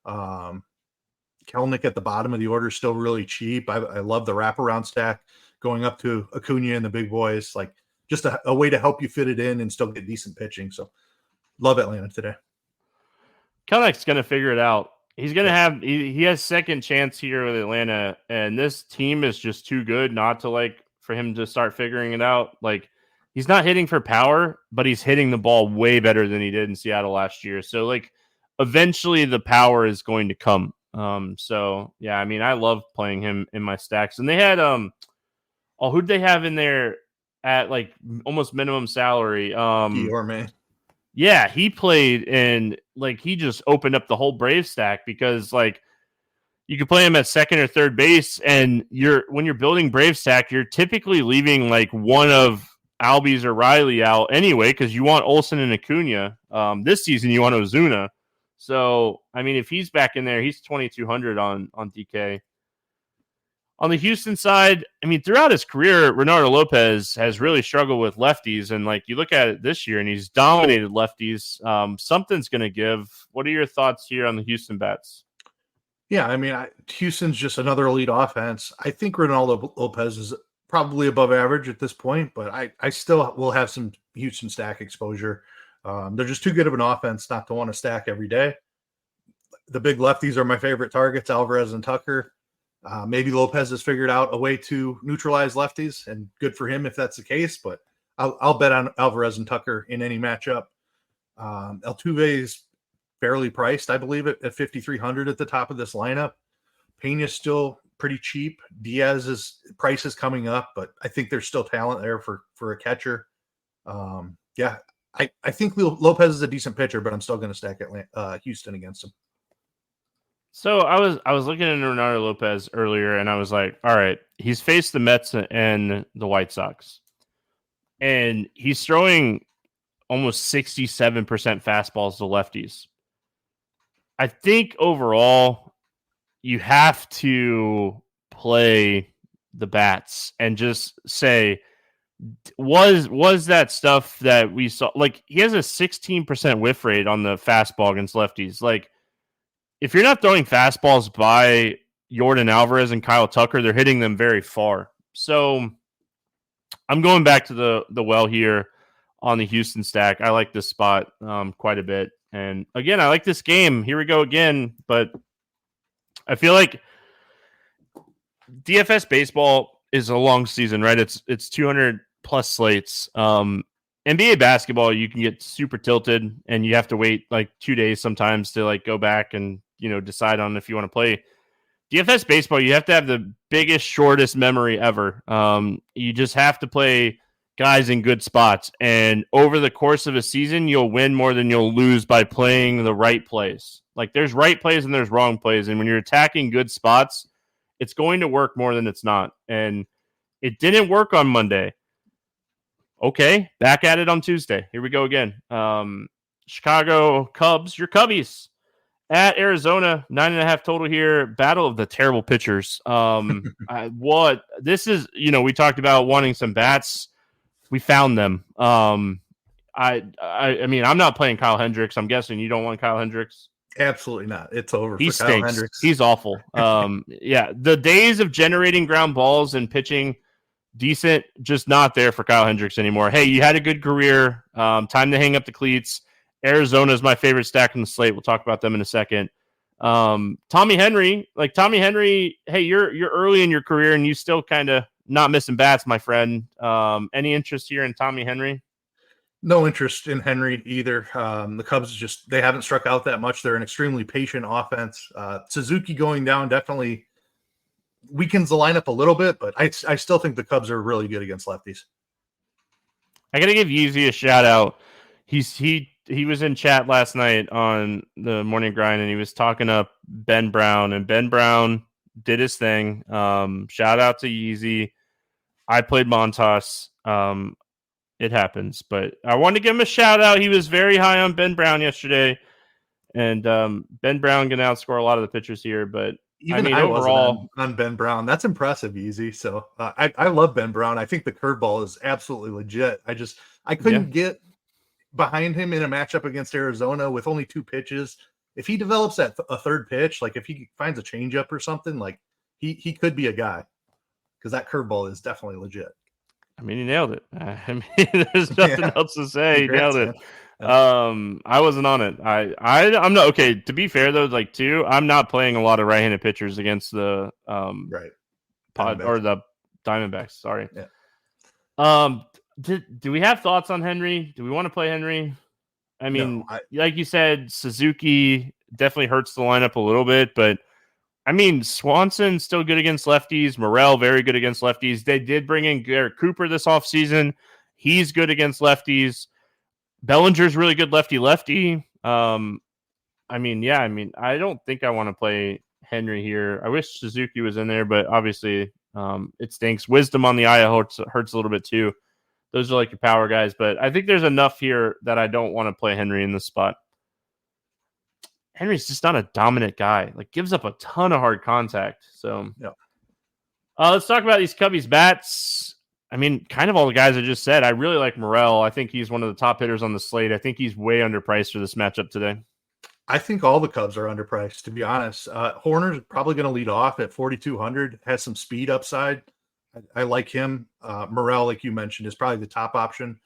Kelnick at the bottom of the order is still really cheap. I love the wraparound stack going up to Acuna and the big boys, just a way to help you fit it in and still get decent pitching. So love Atlanta today.
Kelnick's going to figure it out. He's going to he has second chance here with Atlanta, and this team is just too good not to for him to start figuring it out. He's not hitting for power, but he's hitting the ball way better than he did in Seattle last year. So eventually the power is going to come. So yeah, I mean, I love playing him in my stacks. And they had who'd they have in there at like almost minimum salary?
Guillorme.
Yeah, he played and like he just opened up the whole Brave stack because like you could play him at second or third base, and when you're building Brave stack, you're typically leaving like one of Albies or Riley out anyway because you want Olsen and Acuna. This season you want Ozuna. So I mean, if he's back in there, he's 2,200 on DK. On the Houston side, I mean, throughout his career, Renato Lopez has really struggled with lefties. And like you look at it this year and he's dominated lefties. Something's going to give. What are your thoughts here on the Houston bats?
Yeah, I mean, Houston's just another elite offense. I think Ronaldo Lopez is probably above average at this point, but I still will have some Houston stack exposure. They're just too good of an offense not to want to stack every day. The big lefties are my favorite targets, Alvarez and Tucker. Maybe Lopez has figured out a way to neutralize lefties, and good for him if that's the case, but I'll bet on Alvarez and Tucker in any matchup. Altuve is fairly priced, I believe, at 5,300 at the top of this lineup. Pena's still pretty cheap. Diaz's price is coming up, but I think there's still talent there for a catcher. Yeah, I think Lopez is a decent pitcher, but I'm still going to stack Houston against him.
So I was looking at Renato Lopez earlier, and I was like, all right, he's faced the Mets and the White Sox, and he's throwing almost 67% fastballs to lefties. I think overall, you have to play the bats and just say, was that stuff that we saw? Like, he has a 16% whiff rate on the fastball against lefties. Like, if you're not throwing fastballs by Yordan Alvarez and Kyle Tucker, they're hitting them very far. So I'm going back to the well here on the Houston stack. I like this spot quite a bit. And again, I like this game. Here we go again. But I feel like DFS baseball is a long season, right? It's 200 plus slates. NBA basketball, you can get super tilted and you have to wait like 2 days sometimes to like go back and, decide on if you want to play. DFS baseball, you have to have the biggest, shortest memory ever. You just have to play guys in good spots. And over the course of a season, you'll win more than you'll lose by playing the right plays. Like there's right plays and there's wrong plays. And when you're attacking good spots, it's going to work more than it's not. And it didn't work on Monday. Okay, back at it on Tuesday. Here we go again. Chicago Cubs, your Cubbies at Arizona, 9.5 total here. Battle of the terrible pitchers. This is, we talked about wanting some bats. We found them. I mean, I'm not playing Kyle Hendricks. I'm guessing you don't want Kyle Hendricks.
Absolutely not. It's over.
He
for
stinks.
Kyle Hendricks.
He's awful. Yeah, the days of generating ground balls and pitching decent, just not there for Kyle Hendricks anymore. Hey, you had a good career. Time to hang up the cleats. Arizona is my favorite stack on the slate. We'll talk about them in a second. Tommy Henry, hey, you're early in your career and you still kind of not missing bats, my friend. Any interest here in Tommy Henry?
No interest in Henry either. The Cubs they haven't struck out that much. They're an extremely patient offense. Suzuki going down definitely weakens the lineup a little bit, but I still think the Cubs are really good against lefties.
I got to give Yeezy a shout out. He was in chat last night on the Morning Grind, and he was talking up Ben Brown, and Ben Brown did his thing. Shout out to Yeezy. I played Montas. It happens, but I wanted to give him a shout out. He was very high on Ben Brown yesterday, and Ben Brown can outscore a lot of the pitchers here, but
Even I overall on Ben Brown. That's impressive, Easy. So I love Ben Brown. I think the curveball is absolutely legit. I couldn't get behind him in a matchup against Arizona with only 2 pitches. If he develops a third pitch, like if he finds a changeup or something, like he could be a guy, because that curveball is definitely legit.
I mean, he nailed it. I mean, there's nothing else to say.
Congrats,
he nailed it.
Man.
I wasn't on it. I'm not okay. To be fair though, like too, I'm not playing a lot of right-handed pitchers against the or the Diamondbacks. Sorry.
Yeah.
Do we have thoughts on Henry? Do we want to play Henry? I mean, like you said, Suzuki definitely hurts the lineup a little bit, but I mean, Swanson's still good against lefties. Morel, very good against lefties. They did bring in Garrett Cooper this offseason. He's good against lefties. Bellinger's really good lefty-lefty. I don't think I want to play Henry here. I wish Suzuki was in there, but obviously it stinks. Wisdom on the eye hurts a little bit too. Those are like your power guys, but I think there's enough here that I don't want to play Henry in this spot. Henry's just not a dominant guy. Like, gives up a ton of hard contact. So,
yeah.
Let's talk about these Cubbies bats. I mean, kind of all the guys I just said. I really like Morel. I think he's one of the top hitters on the slate. I think he's way underpriced for this matchup today.
I think all the Cubs are underpriced, to be honest. Horner's probably going to lead off at 4,200, has some speed upside. I like him. Morel, like you mentioned, is probably the top option.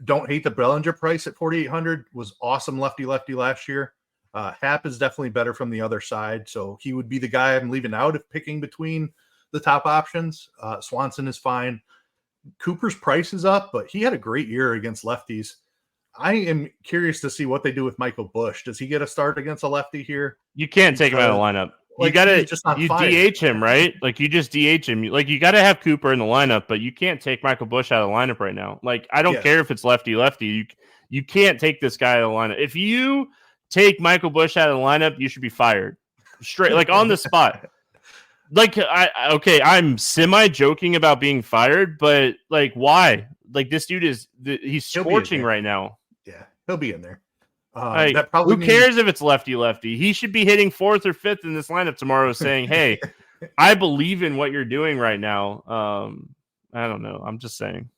Don't hate the Bellinger price at 4,800. Was awesome lefty last year. Happ is definitely better from the other side, so he would be the guy I'm leaving out if picking between the top options. Swanson is fine. Cooper's price is up, but he had a great year against lefties. I am curious to see what they do with Michael Busch. Does he get a start against a lefty here?
You can't take him out of the lineup.
Like,
you DH him, right? Like, you just DH him. Like, you got to have Cooper in the lineup, but you can't take Michael Busch out of the lineup right now. Like, I don't care if it's lefty. You can't take this guy out of the lineup. If you take Michael Busch out of the lineup, you should be fired. Straight, like, on the spot. Like, I'm semi-joking about being fired, but, like, why? Like, this dude he's scorching right now.
Yeah, he'll be in there.
Who cares if it's lefty? He should be hitting 4th or 5th in this lineup tomorrow saying, hey, I believe in what you're doing right now. I don't know. I'm just saying.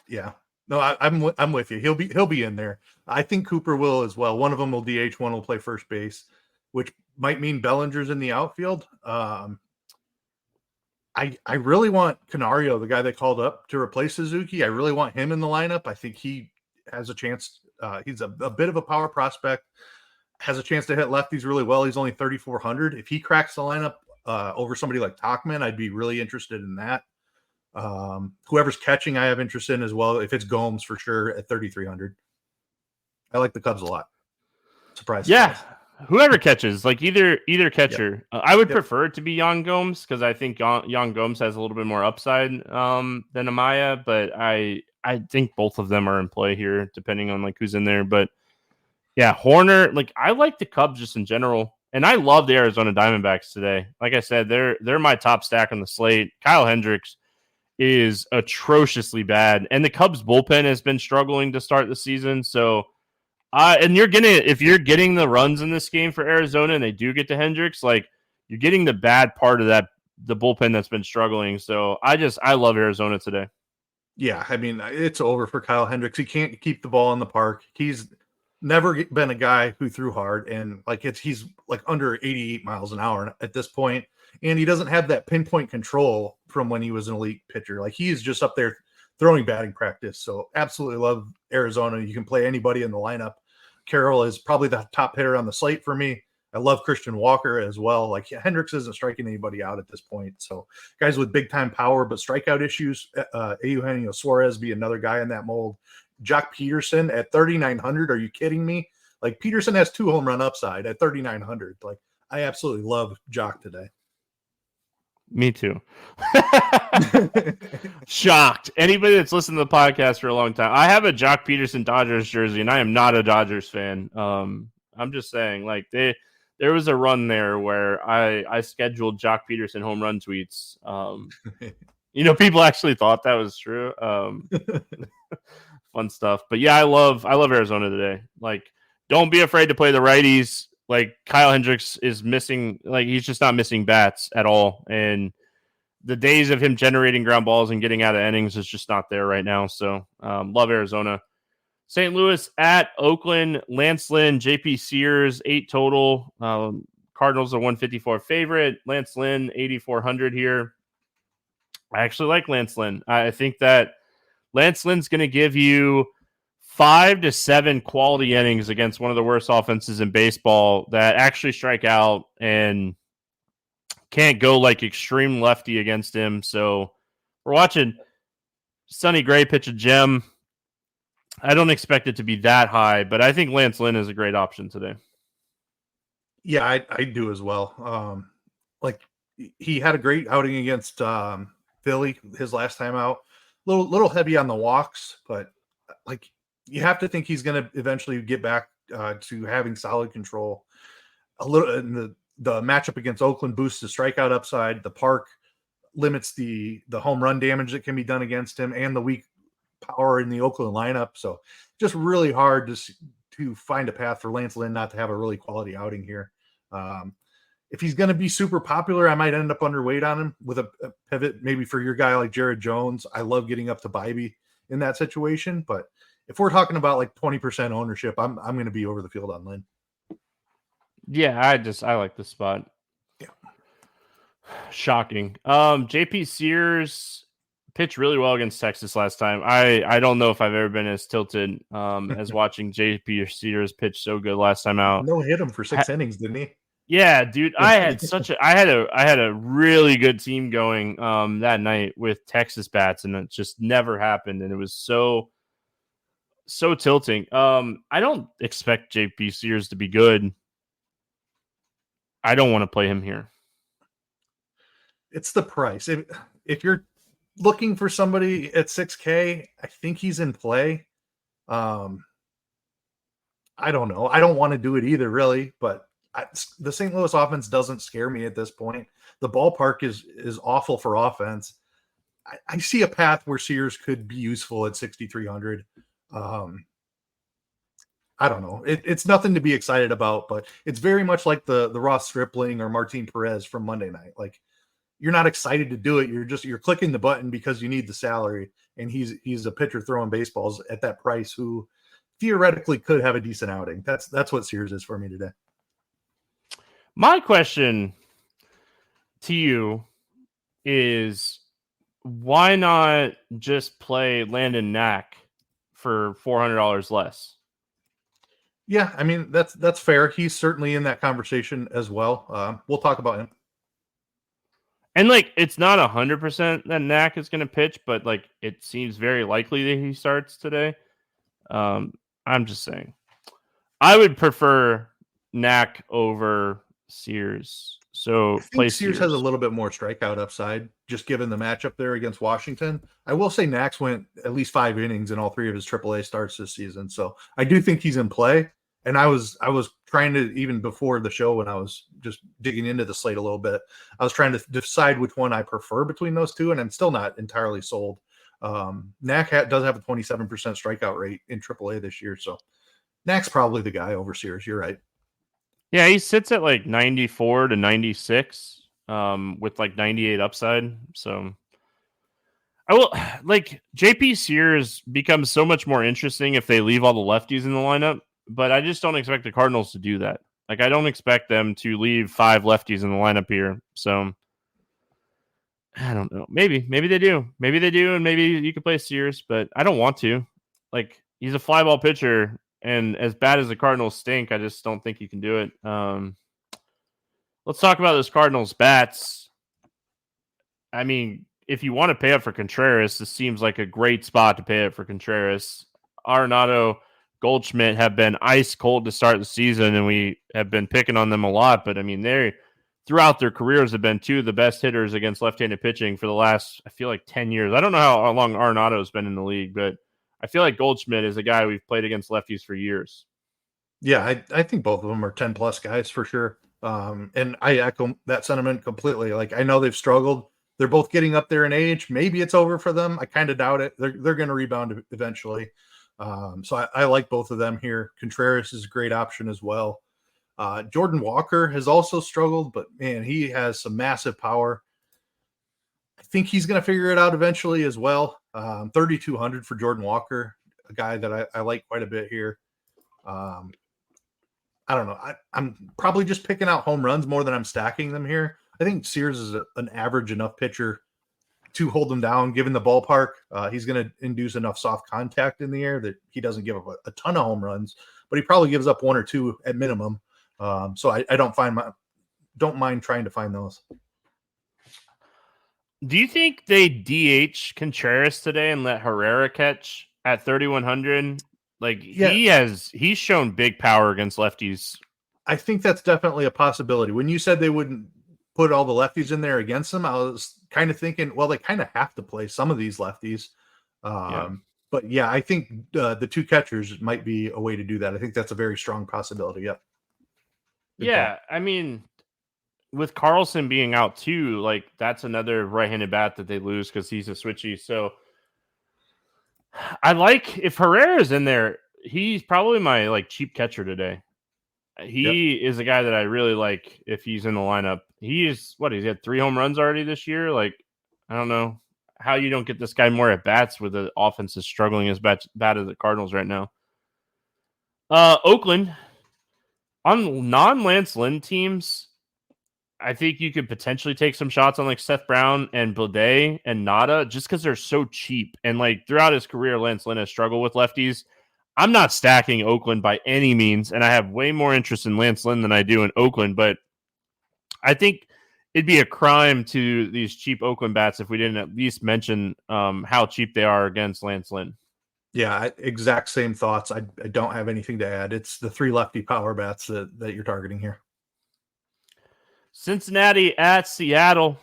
Yeah. No, I'm with you. He'll be in there. I think Cooper will as well. One of them will DH, one will play first base, which might mean Bellinger's in the outfield. I really want Canario, the guy they called up to replace Suzuki. I really want him in the lineup. I think he has a chance. He's a bit of a power prospect, has a chance to hit lefties really well. He's only 3,400. If he cracks the lineup over somebody like Tauchman, I'd be really interested in that. Whoever's catching, I have interest in as well. If it's Gomes, for sure, at 3,300. I like the Cubs a lot. Surprise.
Yeah. Whoever catches, like either catcher. Yep. I would prefer it to be Yan Gomes because I think Yan Gomes has a little bit more upside than Amaya, but I think both of them are in play here, depending on like who's in there. But yeah, Horner, like I like the Cubs just in general, and I love the Arizona Diamondbacks today. Like I said, they're my top stack on the slate. Kyle Hendricks is atrociously bad, and the Cubs bullpen has been struggling to start the season. So, and if you're getting the runs in this game for Arizona, and they do get to Hendricks, like you're getting the bad part of the bullpen that's been struggling. So I love Arizona today.
Yeah, I mean, it's over for Kyle Hendricks. He can't keep the ball in the park. He's never been a guy who threw hard, and he's like under 88 miles an hour at this point, and he doesn't have that pinpoint control from when he was an elite pitcher. Like he's just up there throwing batting practice. So absolutely love Arizona. You can play anybody in the lineup. Carroll is probably the top hitter on the slate for me. I love Christian Walker as well. Like Hendricks isn't striking anybody out at this point. So guys with big time power, but strikeout issues, Eugenio Suarez be another guy in that mold. Jock Peterson at 3,900. Are you kidding me? Like Peterson has 2 home run upside at 3,900. Like I absolutely love Jock today.
Me too. Shocked. Anybody that's listened to the podcast for a long time. I have a Jock Peterson Dodgers jersey, and I am not a Dodgers fan. I'm just saying, like there was a run there where I scheduled Jock Peterson home run tweets. People actually thought that was true. Fun stuff. But yeah, I love Arizona today. Like, don't be afraid to play the righties. Like Kyle Hendricks is missing, like he's just not missing bats at all. And the days of him generating ground balls and getting out of innings is just not there right now. So love Arizona. St. Louis at Oakland, Lance Lynn, JP Sears, 8 total. Cardinals are 154 favorite. Lance Lynn, 8,400 here. I actually like Lance Lynn. I think that Lance Lynn's going to give you 5 to 7 quality innings against one of the worst offenses in baseball that actually strike out and can't go like extreme lefty against him. So we're watching Sonny Gray pitch a gem. I don't expect it to be that high, but I think Lance Lynn is a great option today.
Yeah, I do as well. like he had a great outing against Philly his last time out. Little heavy on the walks, but like you have to think he's going to eventually get back to having solid control. A little in the matchup against Oakland boosts the strikeout upside. The park limits the home run damage that can be done against him and the weak power in the Oakland lineup. So just really hard to find a path for Lance Lynn not to have a really quality outing here. If he's going to be super popular, I might end up underweight on him with a pivot, maybe for your guy like Jared Jones. I love getting up to Bybee in that situation, but if we're talking about like 20% ownership, I'm going to be over the field on Lynn.
Yeah, I like this spot.
Yeah.
Shocking. JP Sears pitched really well against Texas last time. I don't know if I've ever been as tilted as watching JP Sears pitch so good last time out.
No, hit him for 6 innings, didn't he?
Yeah, dude, I had a really good team going that night with Texas bats, and it just never happened, and it was so tilting. I don't expect JP Sears to be good. I don't want to play him here.
It's the price. If you're looking for somebody at 6K, I think he's in play. I don't know. I don't want to do it either, really, but the St. Louis offense doesn't scare me at this point. The ballpark is awful for offense. I see a path where Sears could be useful at 6,300. I don't know. It's nothing to be excited about, but it's very much like the Ross Stripling or Martin Perez from Monday night. Like, you're not excited to do it. You're clicking the button because you need the salary, and he's a pitcher throwing baseballs at that price who theoretically could have a decent outing. That's what Sears is for me today.
My question to you is, why not just play Landon Knack for $400 less?
Yeah, I mean, that's fair. He's certainly in that conversation as well. We'll talk about him.
And like, it's not 100% that Knack is going to pitch, but like, it seems very likely that he starts today. I'm just saying, I would prefer Knack over Sears. So play
Sears has a little bit more strikeout upside, just given the matchup there against Washington. I will say Knack's went at least 5 innings in all 3 of his AAA starts this season, so I do think he's in play. And I was trying to, even before the show when I was just digging into the slate a little bit, I was trying to decide which one I prefer between those two, and I'm still not entirely sold. Knack does have a 27% strikeout rate in AAA this year, so Knack's probably the guy over Sears. You're right.
Yeah, he sits at like 94 to 96 with like 98 upside. So I will like JP Sears becomes so much more interesting if they leave all the lefties in the lineup, but I just don't expect the Cardinals to do that. Like, I don't expect them to leave 5 lefties in the lineup here. So I don't know. Maybe they do. Maybe they do, and maybe you could play Sears, but I don't want to. Like, he's a fly ball pitcher. And as bad as the Cardinals stink, I just don't think you can do it. Let's talk about those Cardinals bats. I mean, if you want to pay up for Contreras, this seems like a great spot to pay up for Contreras. Arenado, Goldschmidt have been ice cold to start the season, and we have been picking on them a lot. But I mean, they throughout their careers have been 2 of the best hitters against left-handed pitching for the last, I feel like, 10 years. I don't know how long Arenado's been in the league, but I feel like Goldschmidt is a guy we've played against lefties for years.
Yeah, I think both of them are 10-plus guys for sure. And I echo that sentiment completely. Like, I know they've struggled. They're both getting up there in age. Maybe it's over for them. I kind of doubt it. They're going to rebound eventually. So I like both of them here. Contreras is a great option as well. Jordan Walker has also struggled, but man, he has some massive power. I think he's going to figure it out eventually as well. 3,200 for Jordan Walker, a guy that I like quite a bit here. I don't know. I'm probably just picking out home runs more than I'm stacking them here. I think Sears is an average enough pitcher to hold them down, given the ballpark. He's going to induce enough soft contact in the air that he doesn't give up a ton of home runs, but he probably gives up 1 or 2 at minimum. So I don't mind trying to find those.
Do you think they DH Contreras today and let Herrera catch at 3,100? Like, yeah. He's shown big power against lefties.
I think that's definitely a possibility. When you said they wouldn't put all the lefties in there against them, I was kind of thinking, well, they kind of have to play some of these lefties. But yeah, I think the two catchers might be a way to do that. I think that's a very strong possibility. Yep. Good
Yeah,
call.
I mean, with Carlson being out too, like that's another right-handed bat that they lose because he's a switchy. So I like if Herrera's in there, he's probably my like cheap catcher today.
Yep.
He is a guy that I really like if he's in the lineup. He's had 3 home runs already this year. Like, I don't know how you don't get this guy more at bats with the offense is struggling as bad as the Cardinals right now. Oakland on non-Lance Lynn teams, I think you could potentially take some shots on like Seth Brown and Blade and Nada just because they're so cheap. And like throughout his career, Lance Lynn has struggled with lefties. I'm not stacking Oakland by any means, and I have way more interest in Lance Lynn than I do in Oakland, but I think it'd be a crime to these cheap Oakland bats if we didn't at least mention how cheap they are against Lance Lynn.
Yeah, exact same thoughts. I don't have anything to add. It's the 3 lefty power bats that you're targeting here.
Cincinnati at Seattle.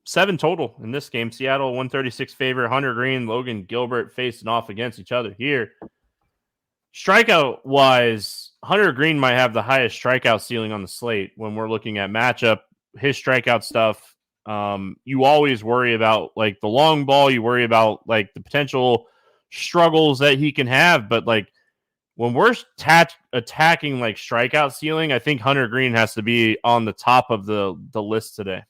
7 total in this game. Seattle 136 favor. Hunter Green, Logan Gilbert facing off against each other here. Strikeout wise, Hunter Green might have the highest strikeout ceiling on the slate when we're looking at matchup. His strikeout stuff, you always worry about like the long ball. You worry about like the potential struggles that he can have. But like when we're attacking like strikeout ceiling, I think Hunter Green has to be on the top of the list today.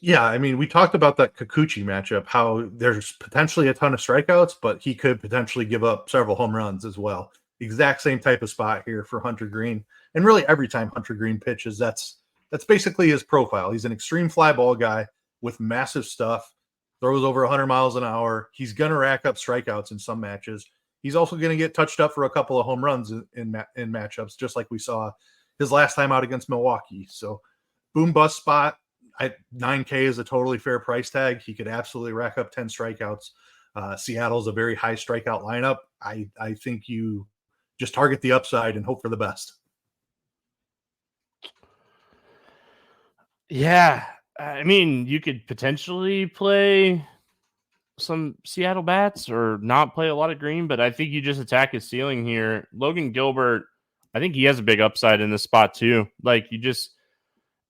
Yeah, I mean, we talked about that Kikuchi matchup, how there's potentially a ton of strikeouts, but he could potentially give up several home runs as well. Exact same type of spot here for Hunter Green. And really every time Hunter Green pitches, that's basically his profile. He's an extreme fly ball guy with massive stuff, throws over 100 miles an hour. He's going to rack up strikeouts in some matches. He's also going to get touched up for a couple of home runs in matchups, just like we saw his last time out against Milwaukee. So boom bust spot. 9K is a totally fair price tag. He could absolutely rack up 10 strikeouts. Seattle's a very high strikeout lineup. I think you just target the upside and hope for the best.
Yeah. I mean, you could potentially play some Seattle bats or not play a lot of green, but I think you just attack his ceiling here. Logan Gilbert, I think he has a big upside in this spot too. Like you just,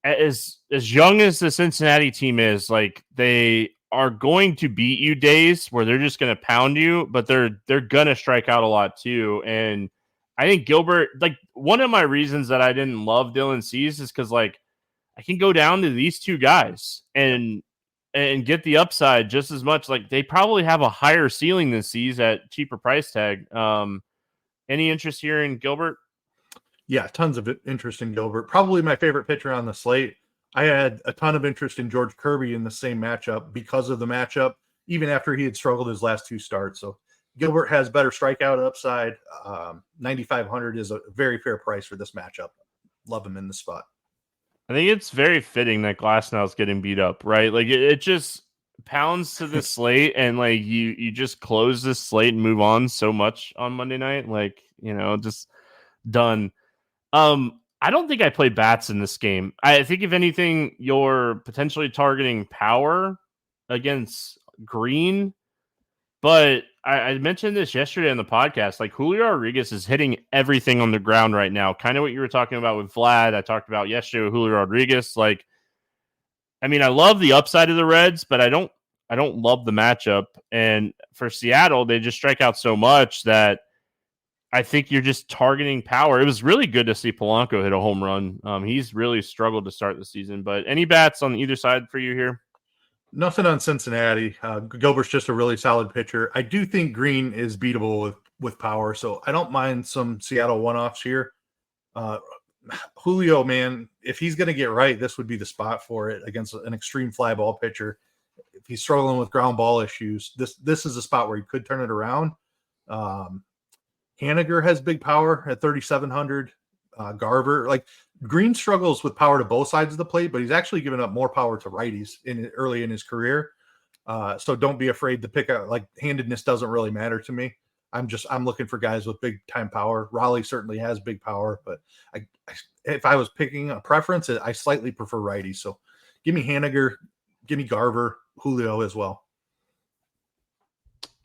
as young as the Cincinnati team is, like they are going to beat you days where they're just going to pound you, but they're going to strike out a lot too. And I think Gilbert, like one of my reasons that I didn't love Dylan Cease is because like I can go down to these two guys and get the upside just as much. Like they probably have a higher ceiling than Cease at cheaper price tag. Any interest here in Gilbert?
Yeah, tons of interest in Gilbert. Probably my favorite pitcher on the slate. I had a ton of interest in George Kirby in the same matchup because of the matchup, even after he had struggled his last 2 starts. So Gilbert has better strikeout upside. 9,500 is a very fair price for this matchup. Love him in the spot.
I think it's very fitting that Glasnow's getting beat up, right? Like it just pounds to the slate, and like you just close this slate and move on so much on Monday night. Like, just done. I don't think I play bats in this game. I think if anything, you're potentially targeting power against green. But I mentioned this yesterday on the podcast. Like Julio Rodriguez is hitting everything on the ground right now. Kind of what you were talking about with Vlad. I talked about yesterday with Julio Rodriguez. Like, I mean, I love the upside of the Reds, but I don't love the matchup. And for Seattle, they just strike out so much that I think you're just targeting power. It was really good to see Polanco hit a home run. He's really struggled to start the season. But any bats on either side for you here?
Nothing on Cincinnati. Gilbert's just a really solid pitcher. I do think Green is beatable with power, so I don't mind some Seattle one-offs here. Julio, man, if he's going to get right, this would be the spot for it against an extreme fly ball pitcher. If he's struggling with ground ball issues, this is a spot where he could turn it around. Haniger has big power at 3,700. Garver, like Green struggles with power to both sides of the plate, but he's actually given up more power to righties early in his career. So don't be afraid to pick out, like handedness doesn't really matter to me. I'm looking for guys with big time power. Raleigh certainly has big power, but if I was picking a preference, I slightly prefer righties. So Give me Haniger, give me Garver, Julio as well.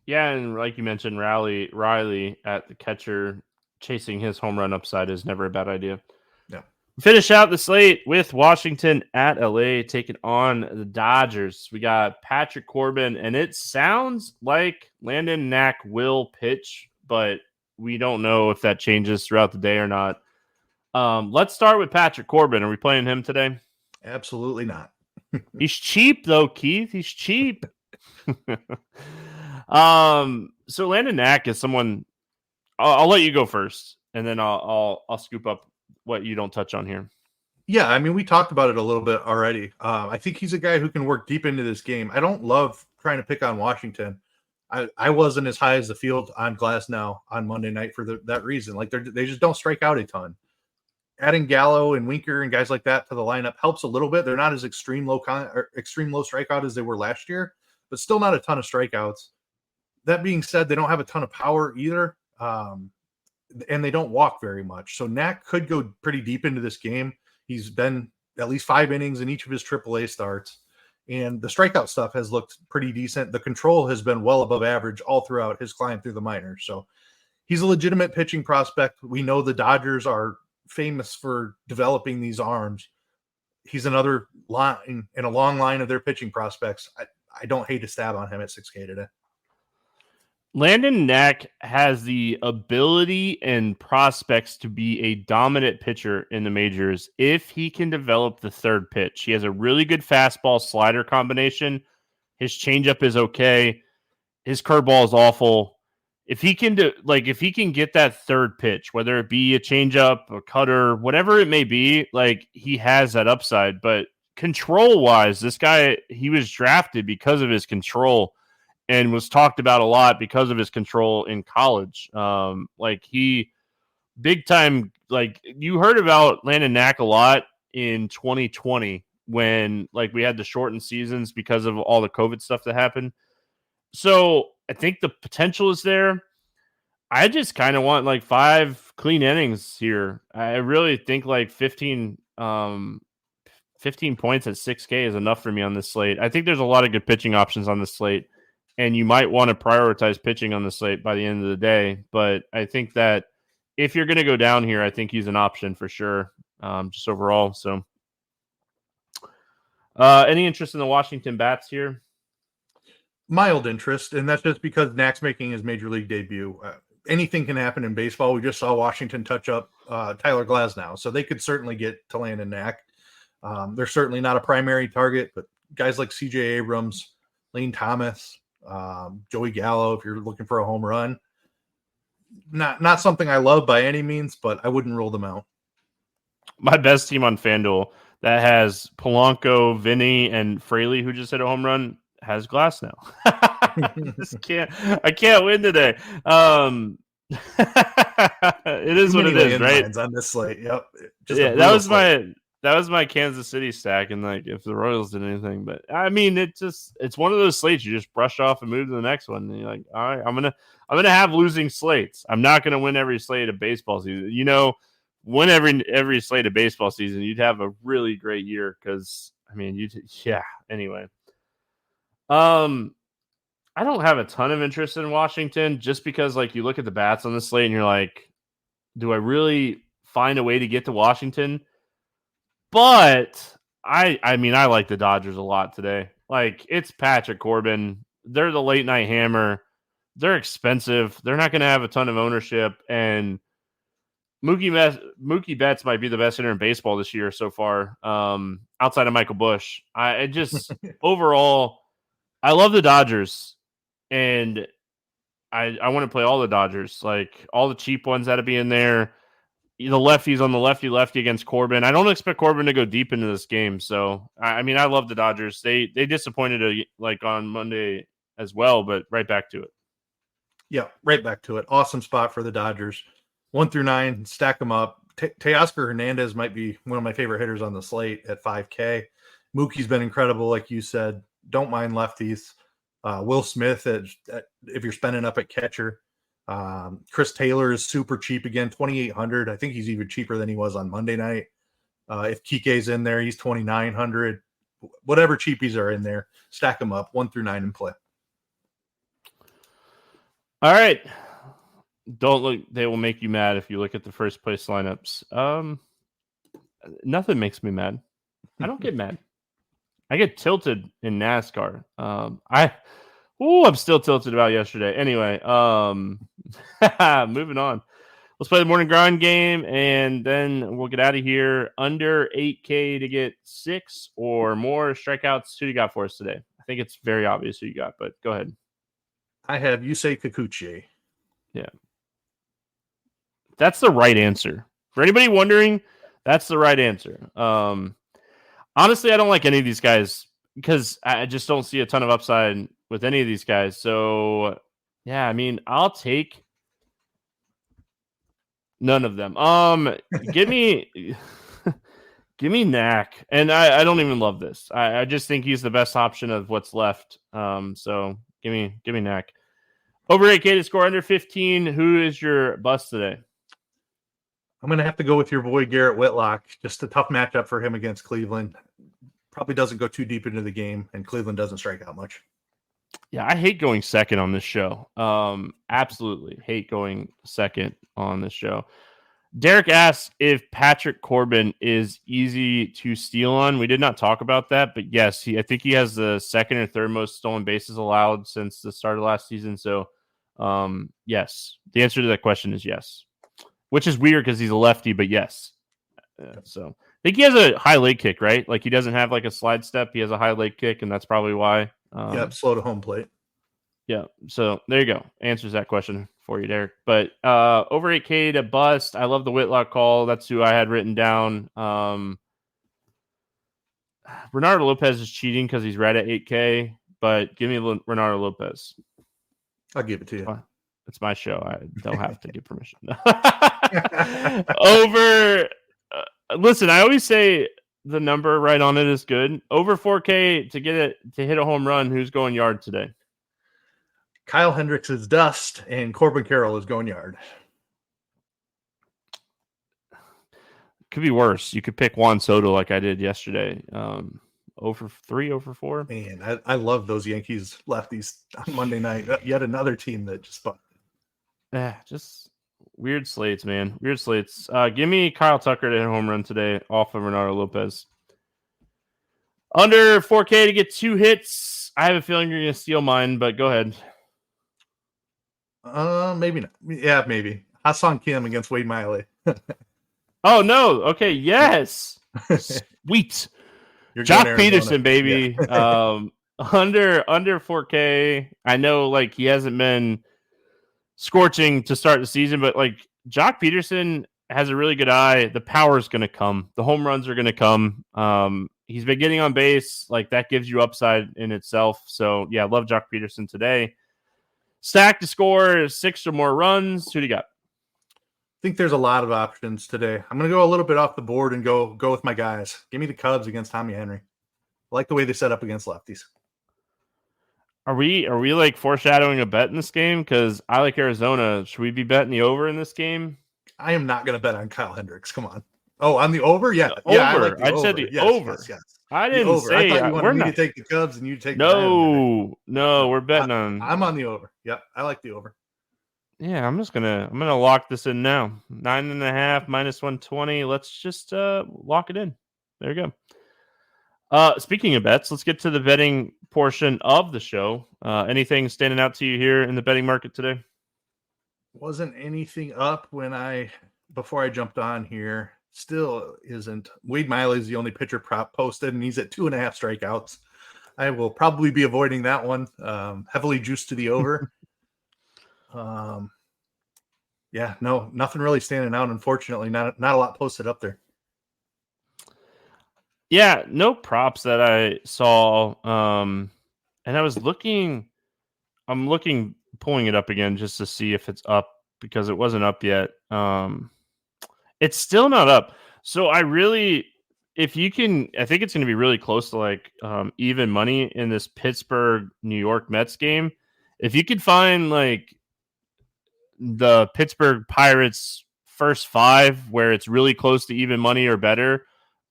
Yeah, and like you mentioned, Riley at the catcher, chasing his home run upside is never a bad idea.
Yeah.
Finish out the slate with Washington at LA taking on the Dodgers. We got Patrick Corbin, and it sounds like Landon Knack will pitch, but we don't know if that changes throughout the day or not. Let's start with Patrick Corbin. Are we playing him today?
Absolutely not.
He's cheap though, Keith. He's cheap. So Landon Knack is someone. I'll let you go first, and then I'll scoop up what you don't touch on here.
Yeah, I mean, we talked about it a little bit already. I think he's a guy who can work deep into this game. I don't love trying to pick on Washington. I wasn't as high as the field on Glass now on Monday night for that reason. Like they just don't strike out a ton. Adding Gallo and Winker and guys like that to the lineup helps a little bit. They're not as extreme low strikeout as they were last year, but still not a ton of strikeouts. That being said, they don't have a ton of power either. And they don't walk very much. So Knack could go pretty deep into this game. He's been at least 5 innings in each of his AAA starts. And the strikeout stuff has looked pretty decent. The control has been well above average all throughout his climb through the minors. So he's a legitimate pitching prospect. We know the Dodgers are famous for developing these arms. He's another line in a long line of their pitching prospects. I don't hate to stab on him at 6K today.
Landon Knack has the ability and prospects to be a dominant pitcher in the majors if he can develop the third pitch. He has a really good fastball slider combination. His changeup is okay. His curveball is awful. If he can if he can get that third pitch, whether it be a changeup, a cutter, whatever it may be, like he has that upside. But control wise, this guy, he was drafted because of his control and was talked about a lot because of his control in college. He big time, like you heard about Landon Knack a lot in 2020 when like we had the shortened seasons because of all the COVID stuff that happened. So I think the potential is there. I just kind of want like 5 clean innings here. I really think like 15 points at 6K is enough for me on this slate. I think there's a lot of good pitching options on this slate, and you might want to prioritize pitching on the slate by the end of the day. But I think that if you're going to go down here, I think he's an option for sure, just overall. So any interest in the Washington Bats here?
Mild interest, and that's just because Knack's making his major league debut. Anything can happen in baseball. We just saw Washington touch up Tyler Glasnow, so they could certainly get to Landon Knack. They're certainly not a primary target, but guys like CJ Abrams, Lane Thomas, Joey Gallo, if you're looking for a home run, not something I love by any means, but I wouldn't rule them out.
My best team on FanDuel that has Polanco, Vinny, and Fraley, who just hit a home run, has Glasnow. I can't win today. It is what it is, right?
On this slate, yep.
That was my Kansas City stack, and like if the Royals did anything, but I mean, it's one of those slates you just brush off and move to the next one. And you're like, all right, I'm gonna have losing slates. I'm not gonna win every slate of baseball season. You know, win every slate of baseball season, you'd have a really great year because I mean, Anyway. I don't have a ton of interest in Washington just because like you look at the bats on the slate and you're like, do I really find a way to get to Washington? But I mean, I like the Dodgers a lot today. Like it's Patrick Corbin. They're the late night hammer. They're expensive. They're not going to have a ton of ownership. And Mookie Betts might be the best hitter in baseball this year so far, outside of Michael Busch. I just overall, I love the Dodgers, and I want to play all the Dodgers, like all the cheap ones that would be in there. The lefties on the lefty against Corbin. I don't expect Corbin to go deep into this game. So, I mean, I love the Dodgers. They disappointed like on Monday as well, but right back to it.
Yeah, right back to it. Awesome spot for the Dodgers. 1 through 9, stack them up. Teoscar Hernandez might be one of my favorite hitters on the slate at 5K. Mookie's been incredible, like you said. Don't mind lefties. Will Smith, if you're spending up at catcher. Chris Taylor is super cheap again, 2,800. I think he's even cheaper than he was on Monday night. If Kike's in there, he's 2,900. whatever cheapies are in there, stack them up 1 through 9 and play.
All right. Don't look. They will make you mad if you look at the first place lineups. Nothing makes me mad. I don't get mad. I get tilted in NASCAR. I'm still tilted about yesterday. Anyway, moving on. Let's play the morning grind game, and then we'll get out of here. Under 8K to get 6 or more strikeouts. Who you got for us today? I think it's very obvious who you got, but go ahead.
I have Yusei Kikuchi.
Yeah. That's the right answer. For anybody wondering, that's the right answer. Honestly, I don't like any of these guys because I just don't see a ton of upside with any of these guys. So, yeah, I mean, I'll take none of them. Give me Knack. And I don't even love this. I just think he's the best option of what's left. So give me Knack. Over 8K to score under 15. Who is your bust today?
I'm going to have to go with your boy Garrett Whitlock. Just a tough matchup for him against Cleveland. Probably doesn't go too deep into the game, and Cleveland doesn't strike out much.
Yeah, I hate going second on this show. Absolutely hate going second on this show. Derek asks if Patrick Corbin is easy to steal on. We did not talk about that, but yes, I think he has the second or third most stolen bases allowed since the start of last season. So, yes, the answer to that question is yes. Which is weird because he's a lefty, but yes. So I think he has a high leg kick, right? Like he doesn't have like a slide step. He has a high leg kick, and that's probably why.
Slow to home plate.
Yeah. So there you go. Answers that question for you, Derek. But over 8K to bust. I love the Whitlock call. That's who I had written down. Reynaldo Lopez is cheating because he's right at 8K, but give me Reynaldo Lopez.
I'll give it to you.
It's my show. I don't have to give permission. Over. Listen, I always say the number right on it is good. Over 4K to get it to hit a home run. Who's going yard today?
Kyle Hendricks is dust, and Corbin Carroll is going yard.
Could be worse. You could pick Juan Soto like I did yesterday. Over 3, over 4.
Man, I love those Yankees lefties on Monday night. Yet another team that just fought.
Just weird slates, man. Weird slates. Give me Kyle Tucker to hit a home run today off of Reynaldo Lopez. Under 4K to get 2 hits. I have a feeling you're going to steal mine, but go ahead.
Maybe not. Yeah, maybe. Ha-Seong Kim against Wade Miley.
Oh, no. Okay, yes. Sweet. Jock Peterson, baby. Yeah. Under 4K. I know, like, he hasn't been scorching to start the season, but, like, Jock Peterson has a really good eye. The power is going to come. The home runs are going to come. He's been getting on base. Like, that gives you upside in itself. So, yeah, I love Jock Peterson today. Stack to score 6 or more runs. Who do you got?
I think there's a lot of options today. I'm going to go a little bit off the board and go with my guys. Give me the Cubs against Tommy Henry. I like the way they set up against lefties.
Are we like foreshadowing a bet in this game? Because I like Arizona. Should we be betting the over in this game?
I am not going to bet on Kyle Hendricks. Come on. Oh, on the over? Yeah.
Over.
Yeah, I like the over.
Said the
yes,
over.
Yes.
I didn't say.
I thought you wanted me to take the Cubs and you take
no, we're betting on.
I'm on the over. Yep, I like the over.
Yeah, I'm gonna lock this in now. 9.5 minus 120. Let's just lock it in. There you go. Speaking of bets, let's get to the betting portion of the show. Anything standing out to you here in the betting market today?
Wasn't anything up before I jumped on here. Still isn't. Wade Miley is the only pitcher prop posted, and he's at 2.5 strikeouts. I will probably be avoiding that one. Heavily juiced to the over. Yeah, no, nothing really standing out. Unfortunately, not a lot posted up there.
Yeah, no props that I saw. And I was looking. Pulling it up again just to see if it's up because it wasn't up yet. It's still not up. So I think it's going to be really close to like even money in this Pittsburgh New York Mets game. If you could find like the Pittsburgh Pirates first 5 where it's really close to even money or better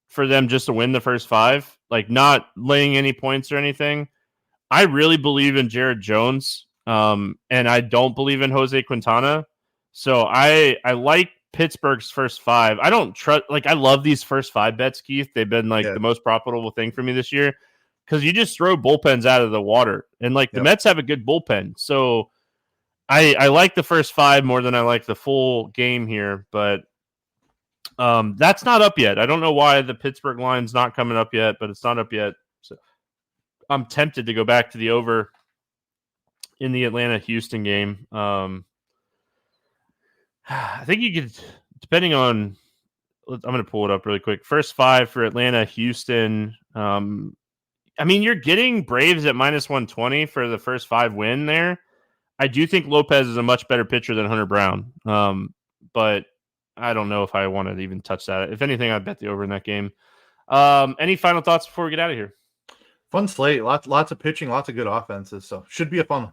for them just to win the first 5, like not laying any points or anything. I really believe in Jared Jones, and I don't believe in Jose Quintana. So I like Pittsburgh's first 5. I don't trust, like, I love these first 5 bets, Keith. They've been like the most profitable thing for me this year because you just throw bullpens out of the water, and like the Mets have a good bullpen. So I like the first 5 more than I like the full game here, but that's not up yet. I don't know why the Pittsburgh line's not coming up yet, but it's not up yet. So I'm tempted to go back to the over in the Atlanta-Houston game. I think you could, depending on, I'm going to pull it up really quick. First 5 for Atlanta-Houston. I mean, you're getting Braves at -120 for the first 5 win there. I do think Lopez is a much better pitcher than Hunter Brown, but I don't know if I want to even touch that. If anything, I'd bet the over in that game. Any final thoughts before we get out of here?
Fun slate, lots of pitching, lots of good offenses, so should be a fun one.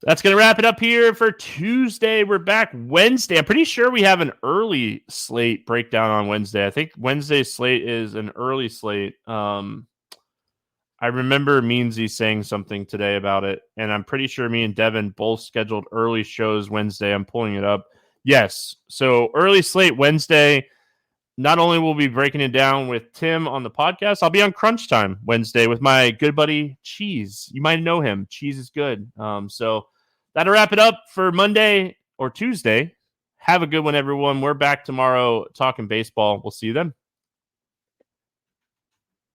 That's going to wrap it up here for Tuesday. We're back Wednesday. I'm pretty sure we have an early slate breakdown on Wednesday. I think Wednesday's slate is an early slate. I remember Meansy saying something today about it, and I'm pretty sure me and Devin both scheduled early shows Wednesday. I'm pulling it up. Yes, so early slate Wednesday. Not only will we be breaking it down with Tim on the podcast, I'll be on Crunch Time Wednesday with my good buddy Cheese. You might know him. Cheese is good. So that'll wrap it up for Monday or Tuesday. Have a good one, everyone. We're back tomorrow talking baseball. We'll see you then.